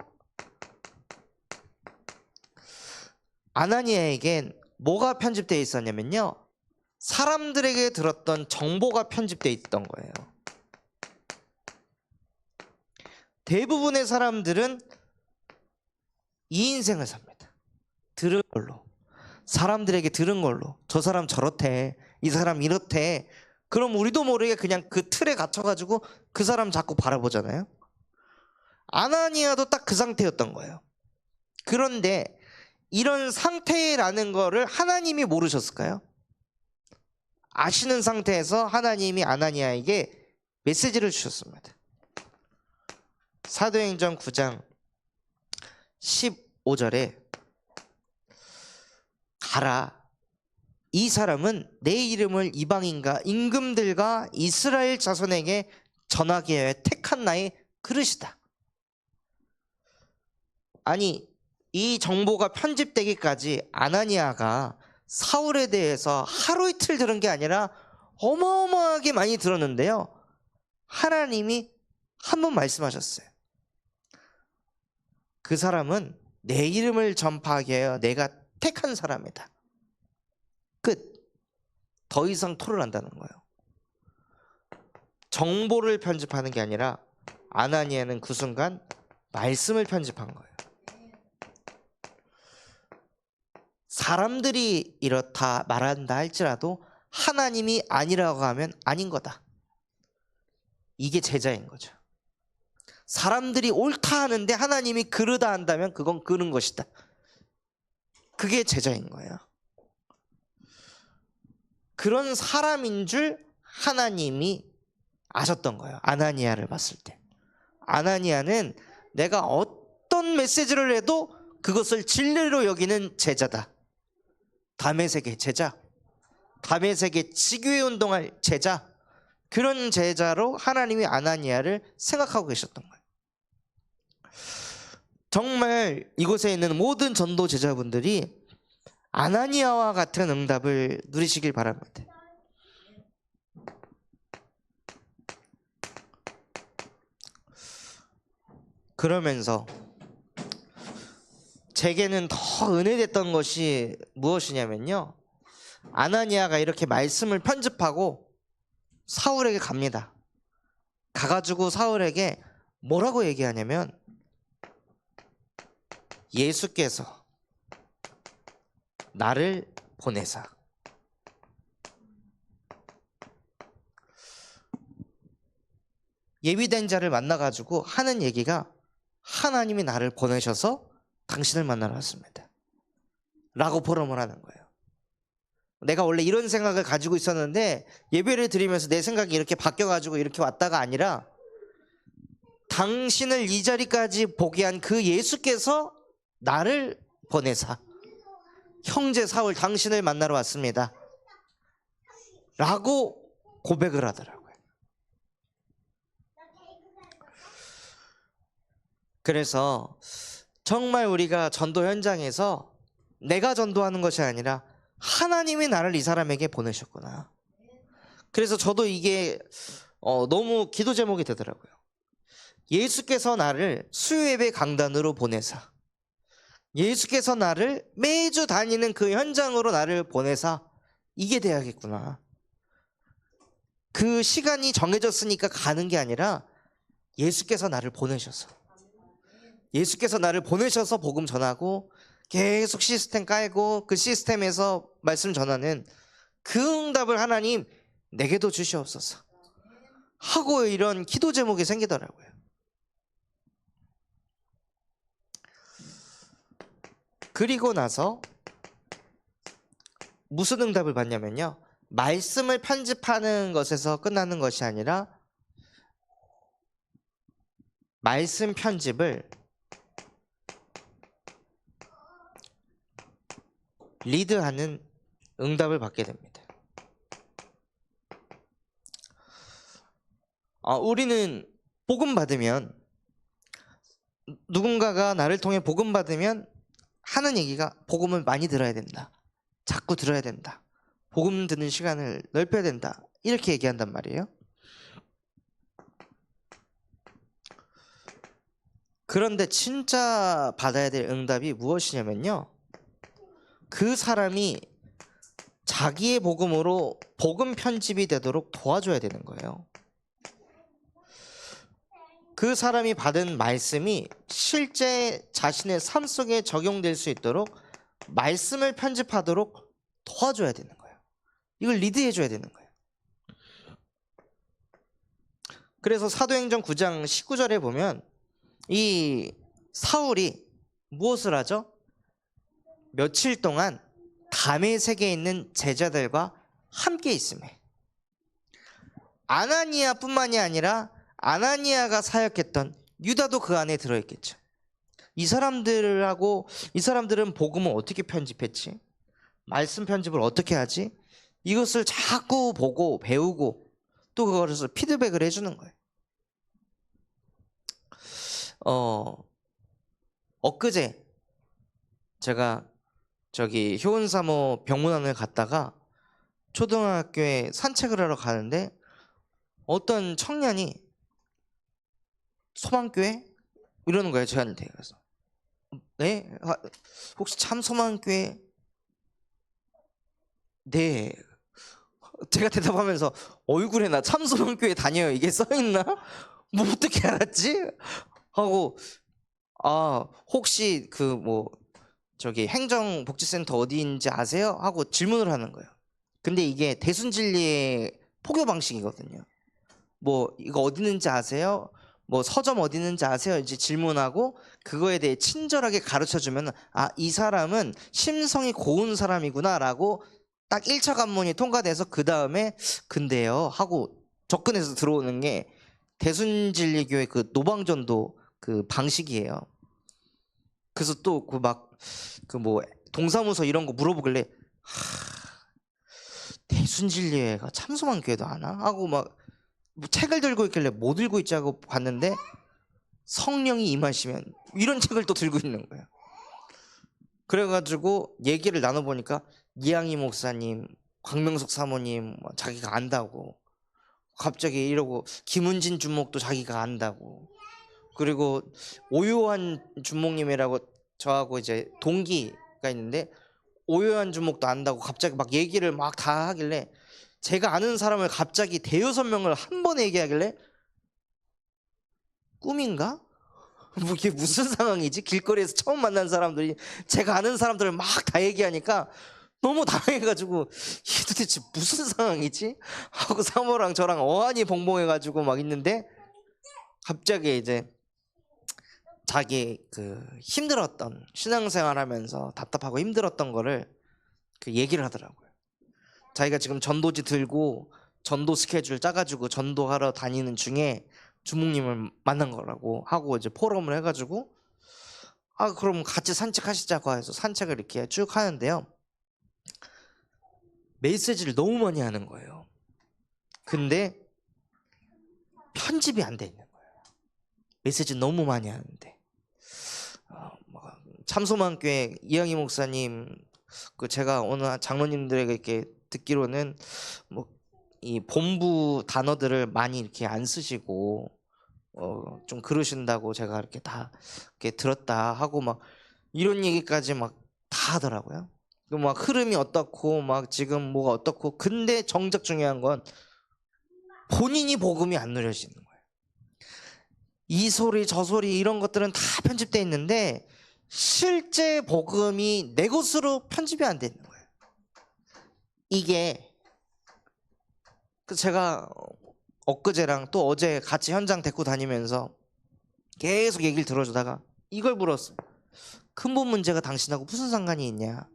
아나니아에겐 뭐가 편집되어 있었냐면요, 사람들에게 들었던 정보가 편집되어 있던 거예요. 대부분의 사람들은 이 인생을 삽니다. 들은 걸로, 사람들에게 들은 걸로. 저 사람 저렇대, 이 사람 이렇대. 그럼 우리도 모르게 그냥 그 틀에 갇혀가지고 그 사람 자꾸 바라보잖아요. 아나니아도 딱 그 상태였던 거예요. 그런데 이런 상태라는 거를 하나님이 모르셨을까요? 아시는 상태에서 하나님이 아나니아에게 메시지를 주셨습니다. 사도행전 9장 15절에 가라, 이 사람은 내 이름을 이방인과 임금들과 이스라엘 자손에게 전하게 하여 택한 나의 그릇이다. 아니, 이 정보가 편집되기까지 아나니아가 사울에 대해서 하루 이틀 들은 게 아니라 어마어마하게 많이 들었는데요, 하나님이 한 번 말씀하셨어요. 그 사람은 내 이름을 전파하게 하여 내가 택한 사람이다. 끝. 더 이상 토론한다는 거예요. 정보를 편집하는 게 아니라 아나니아는 그 순간 말씀을 편집한 거예요. 사람들이 이렇다 말한다 할지라도 하나님이 아니라고 하면 아닌 거다. 이게 제자인 거죠. 사람들이 옳다 하는데 하나님이 그르다 한다면 그건 그른 것이다. 그게 제자인 거예요. 그런 사람인 줄 하나님이 아셨던 거예요. 아나니아를 봤을 때. 아나니아는 내가 어떤 메시지를 해도 그것을 진리로 여기는 제자다. 다메섹의 제자, 다메섹의 지교회 운동할 제자, 그런 제자로 하나님이 아나니아를 생각하고 계셨던 거예요. 정말 이곳에 있는 모든 전도 제자분들이 아나니아와 같은 응답을 누리시길 바랍니다. 그러면서 제게는 더 은혜됐던 것이 무엇이냐면요, 아나니아가 이렇게 말씀을 편집하고 사울에게 갑니다. 가가지고 사울에게 뭐라고 얘기하냐면, 예수께서 나를 보내사 예비된 자를 만나가지고 하는 얘기가, 하나님이 나를 보내셔서 당신을 만나러 왔습니다 라고 포럼을 하는 거예요. 내가 원래 이런 생각을 가지고 있었는데 예배를 드리면서 내 생각이 이렇게 바뀌어가지고 이렇게 왔다가 아니라, 당신을 이 자리까지 보게 한 그 예수께서 나를 보내사 형제 사울 당신을 만나러 왔습니다 라고 고백을 하더라고요. 그래서 정말 우리가 전도 현장에서 내가 전도하는 것이 아니라 하나님이 나를 이 사람에게 보내셨구나. 그래서 저도 이게 너무 기도 제목이 되더라고요. 예수께서 나를 수요예배 강단으로 보내사, 예수께서 나를 매주 다니는 그 현장으로 나를 보내사, 이게 돼야겠구나. 그 시간이 정해졌으니까 가는 게 아니라 예수께서 나를 보내셔서, 예수께서 나를 보내셔서 복음 전하고 계속 시스템 깔고 그 시스템에서 말씀 전하는 그 응답을 하나님 내게도 주시옵소서 하고 이런 기도 제목이 생기더라고요. 그리고 나서 무슨 응답을 받냐면요, 말씀을 편집하는 것에서 끝나는 것이 아니라 말씀 편집을 리드하는 응답을 받게 됩니다. 우리는 복음 받으면, 누군가가 나를 통해 복음 받으면 하는 얘기가 복음을 많이 들어야 된다, 자꾸 들어야 된다, 복음 듣는 시간을 넓혀야 된다, 이렇게 얘기한단 말이에요. 그런데 진짜 받아야 될 응답이 무엇이냐면요, 그 사람이 자기의 복음으로 복음 편집이 되도록 도와줘야 되는 거예요. 그 사람이 받은 말씀이 실제 자신의 삶 속에 적용될 수 있도록 말씀을 편집하도록 도와줘야 되는 거예요. 이걸 리드해줘야 되는 거예요. 그래서 사도행전 9장 19절에 보면 이 사울이 무엇을 하죠? 며칠 동안 다메섹에 있는 제자들과 함께 있음에 아나니아뿐만이 아니라 아나니아가 사역했던 유다도 그 안에 들어있겠죠. 이 사람들은 복음을 어떻게 편집했지? 말씀 편집을 어떻게 하지? 이것을 자꾸 보고 배우고 또 그것을 피드백을 해주는 거예요. 엊그제 제가 저기 효은사모 병문안을 갔다가 초등학교에 산책을 하러 가는데 어떤 청년이 소망교회? 이러는 거예요. 저한테. 그래서 네? 혹시 참소망교회? 네. 제가 대답하면서 얼굴에 나 참소망교회 다녀요 이게 써있나? 뭐 어떻게 알았지? 하고 혹시 그 뭐 저기 행정복지센터 어디인지 아세요? 하고 질문을 하는 거예요. 근데 이게 대순진리의 포교 방식이거든요. 뭐 이거 어디 있는지 아세요? 뭐 서점 어디 있는지 아세요? 이제 질문하고 그거에 대해 친절하게 가르쳐주면 이 사람은 심성이 고운 사람이구나 라고 딱 1차 관문이 통과돼서 그 다음에 근데요 하고 접근해서 들어오는 게 대순진리교회 그 노방전도 그 방식이에요. 그래서 또 그 막 그 뭐 동사무소 이런 거 물어보길래 대순진리회가 참소망교회도 아나? 하고 막 뭐 책을 들고 있길래 뭐 들고 있지 하고 봤는데 성령이 임하시면 이런 책을 또 들고 있는 거예요. 그래가지고 얘기를 나눠보니까 이양희 목사님, 광명석 사모님 자기가 안다고 갑자기 이러고 김은진 주목도 자기가 안다고 그리고 오요한 주목님이라고 저하고 이제 동기가 있는데 오요한 주목도 안다고 갑자기 막 얘기를 막 다 하길래 제가 아는 사람을 갑자기 대여섯 명을 한 번에 얘기하길래 꿈인가? 뭐 이게 무슨 상황이지? 길거리에서 처음 만난 사람들이 제가 아는 사람들을 막 다 얘기하니까 너무 당황해가지고 이게 도대체 무슨 상황이지? 하고 사모랑 저랑 어안이 봉봉해가지고 막 있는데 갑자기 이제 자기 그 힘들었던 신앙생활하면서 답답하고 힘들었던 거를 그 얘기를 하더라고요. 자기가 지금 전도지 들고 전도 스케줄 짜가지고 전도하러 다니는 중에 주목님을 만난 거라고 하고 이제 포럼을 해가지고 그럼 같이 산책하시자고 해서 산책을 이렇게 쭉 하는데요. 메시지를 너무 많이 하는 거예요. 근데 편집이 안 돼 있는 거예요. 메시지 너무 많이 하는데 참소망교회 이양희 목사님 그 제가 오늘 장로님들에게 이렇게 듣기로는 뭐 이 본부 단어들을 많이 이렇게 안 쓰시고 좀 그러신다고 제가 이렇게 다 이렇게 들었다 하고 막 이런 얘기까지 막 다 하더라고요. 막 흐름이 어떻고 막 지금 뭐가 어떻고 근데 정작 중요한 건 본인이 복음이 안 누려지는 거예요. 이 소리 저 소리 이런 것들은 다 편집돼 있는데 실제 복음이 내 것으로 편집이 안 되는 거예요. 이게 제가 엊그제랑 또 어제 같이 현장 데리고 다니면서 계속 얘기를 들어주다가 이걸 물었어요. 근본 문제가 당신하고 무슨 상관이 있냐?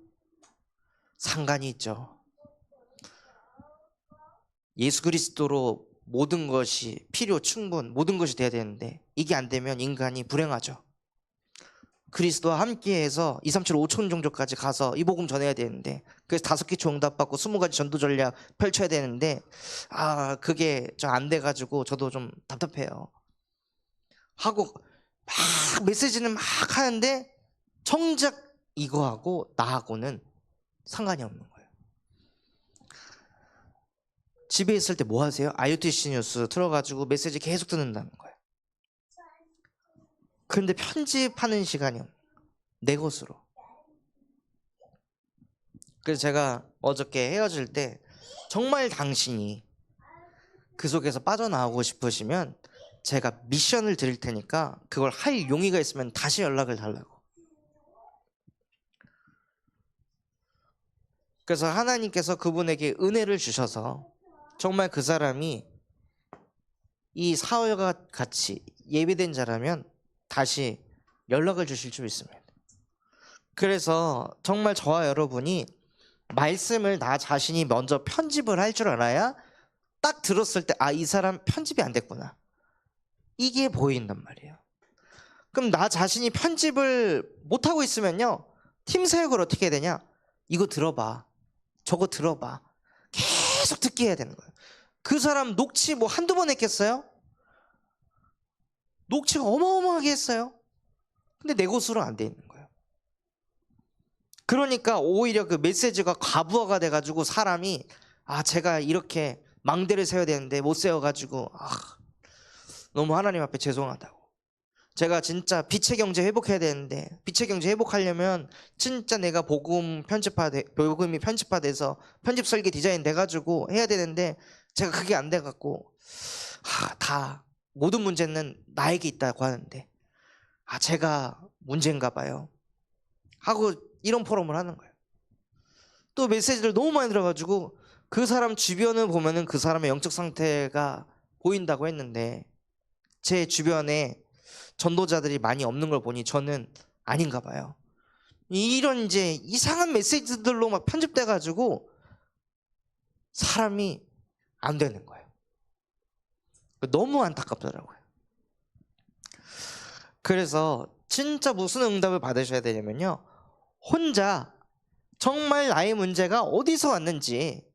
상관이 있죠. 예수 그리스도로 모든 것이 필요 충분 모든 것이 돼야 되는데 이게 안 되면 인간이 불행하죠. 그리스도와 함께해서 2, 3, 7, 5천 종족까지 가서 이 복음 전해야 되는데 그래서 5개 응답 받고 20가지 전도 전략 펼쳐야 되는데 그게 좀 안 돼가지고 저도 좀 답답해요. 하고 막 메시지는 막 하는데 정작 이거하고 나하고는 상관이 없는 거예요. 집에 있을 때 뭐 하세요? IOTC 뉴스 틀어가지고 메시지 계속 듣는다는 거예요. 그런데 편집하는 시간이 내 것으로. 그래서 제가 어저께 헤어질 때 정말 당신이 그 속에서 빠져나오고 싶으시면 제가 미션을 드릴 테니까 그걸 할 용의가 있으면 다시 연락을 달라고. 그래서 하나님께서 그분에게 은혜를 주셔서 정말 그 사람이 이 사회와 같이 예비된 자라면 다시 연락을 주실 줄 믿습니다. 그래서 정말 저와 여러분이 말씀을 나 자신이 먼저 편집을 할 줄 알아야 딱 들었을 때 아, 이 사람 편집이 안 됐구나. 이게 보인단 말이에요. 그럼 나 자신이 편집을 못하고 있으면요. 팀 사역을 어떻게 해야 되냐? 이거 들어봐. 저거 들어봐. 계속 듣게 해야 되는 거예요. 그 사람 녹취 뭐 한두 번 했겠어요? 녹취가 어마어마하게 했어요. 근데 내 곳으로 안 돼 있는 거예요. 그러니까 오히려 그 메시지가 과부하가 돼가지고 사람이 아, 제가 이렇게 망대를 세워야 되는데 못 세워가지고 너무 하나님 앞에 죄송하다고. 제가 진짜 빛의 경제 회복해야 되는데 빛의 경제 회복하려면 진짜 내가 복음이 편집화돼서 편집 설계 디자인 돼가지고 해야 되는데 제가 그게 안 돼갖고 다 모든 문제는 나에게 있다고 하는데 제가 문제인가 봐요 하고 이런 포럼을 하는 거예요. 또 메시지를 너무 많이 들어가지고 그 사람 주변을 보면은 그 사람의 영적 상태가 보인다고 했는데 제 주변에 전도자들이 많이 없는 걸 보니 저는 아닌가 봐요. 이런 이제 이상한 메시지들로 막 편집돼 가지고 사람이 안 되는 거예요. 너무 안타깝더라고요. 그래서 진짜 무슨 응답을 받으셔야 되냐면요, 혼자 정말 나의 문제가 어디서 왔는지,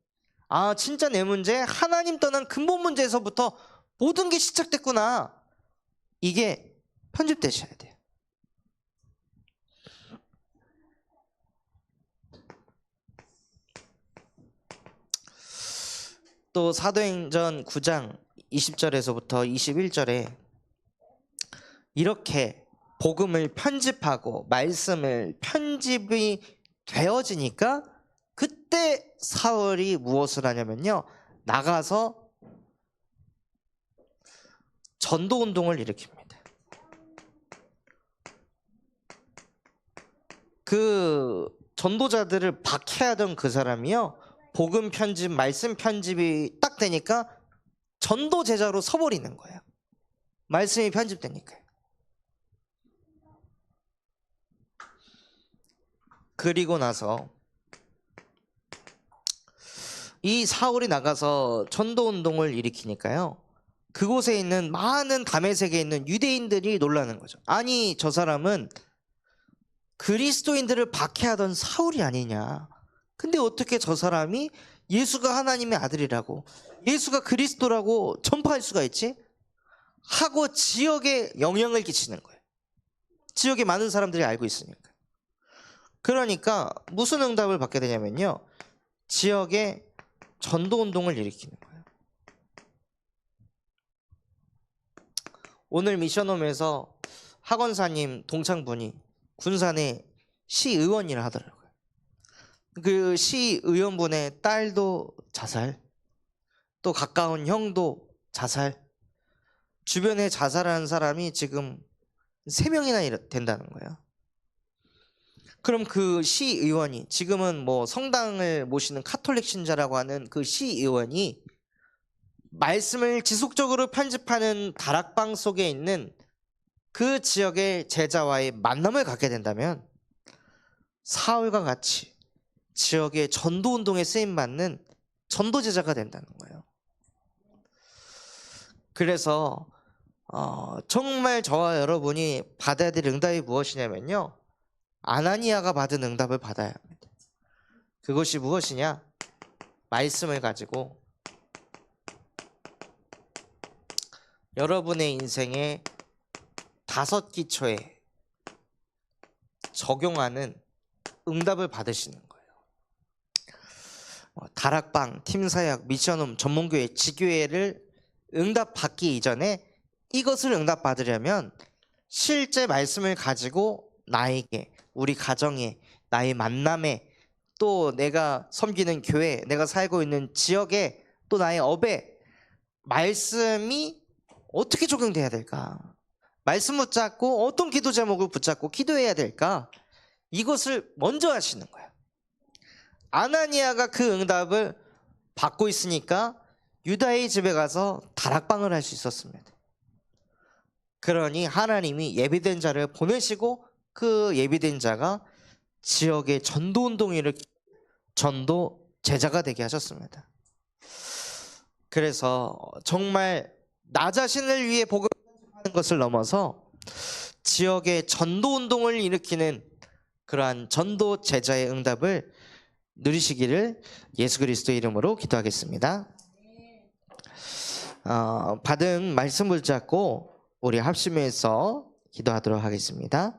진짜 내 문제 하나님 떠난 근본 문제에서부터 모든 게 시작됐구나, 이게 편집되셔야 돼요. 또 사도행전 9장 20절에서부터 21절에 이렇게 복음을 편집하고 말씀을 편집이 되어지니까 그때 사울이 무엇을 하냐면요, 나가서 전도운동을 일으킵니다. 그 전도자들을 박해하던 그 사람이요, 복음 편집, 말씀 편집이 딱 되니까 전도 제자로 서버리는 거예요. 말씀이 편집되니까요. 그리고 나서 이 사울이 나가서 전도운동을 일으키니까요, 그곳에 있는 많은 다메섹에 있는 유대인들이 놀라는 거죠. 아니, 저 사람은 그리스도인들을 박해하던 사울이 아니냐. 근데 어떻게 저 사람이 예수가 하나님의 아들이라고, 예수가 그리스도라고 전파할 수가 있지? 하고 지역에 영향을 끼치는 거예요. 지역에 많은 사람들이 알고 있으니까. 그러니까 무슨 응답을 받게 되냐면요, 지역에 전도운동을 일으키는 거예요. 오늘 미션홈에서 학원사님 동창분이 군산의 시의원이라 하더라고요. 그 시의원분의 딸도 자살, 또 가까운 형도 자살, 주변에 자살하는 사람이 지금 3명이나 된다는 거예요. 그럼 그 시의원이, 지금은 뭐 성당을 모시는 카톨릭 신자라고 하는 그 시의원이 말씀을 지속적으로 편집하는 다락방 속에 있는 그 지역의 제자와의 만남을 갖게 된다면 사울과 같이 지역의 전도운동에 쓰임받는 전도제자가 된다는 거예요. 그래서 정말 저와 여러분이 받아야 될 응답이 무엇이냐면요, 아나니아가 받은 응답을 받아야 합니다. 그것이 무엇이냐? 말씀을 가지고 여러분의 인생의 5기초에 적용하는 응답을 받으시는 거예요. 다락방, 팀사역, 미션홈, 전문교회, 지교회를 응답받기 이전에 이것을 응답받으려면 실제 말씀을 가지고 나에게, 우리 가정에, 나의 만남에, 또 내가 섬기는 교회, 내가 살고 있는 지역에, 또 나의 업에 말씀이 어떻게 적용돼야 될까? 말씀 붙잡고 어떤 기도 제목을 붙잡고 기도해야 될까? 이것을 먼저 하시는 거예요. 아나니아가 그 응답을 받고 있으니까 유다의 집에 가서 다락방을 할 수 있었습니다. 그러니 하나님이 예비된 자를 보내시고 그 예비된 자가 지역의 전도 운동을 전도 제자가 되게 하셨습니다. 그래서 정말 나 자신을 위해 복음을 하는 것을 넘어서 지역의 전도 운동을 일으키는 그러한 전도 제자의 응답을 누리시기를 예수 그리스도의 이름으로 기도하겠습니다. 받은 말씀을 잡고 우리 합심해서 기도하도록 하겠습니다.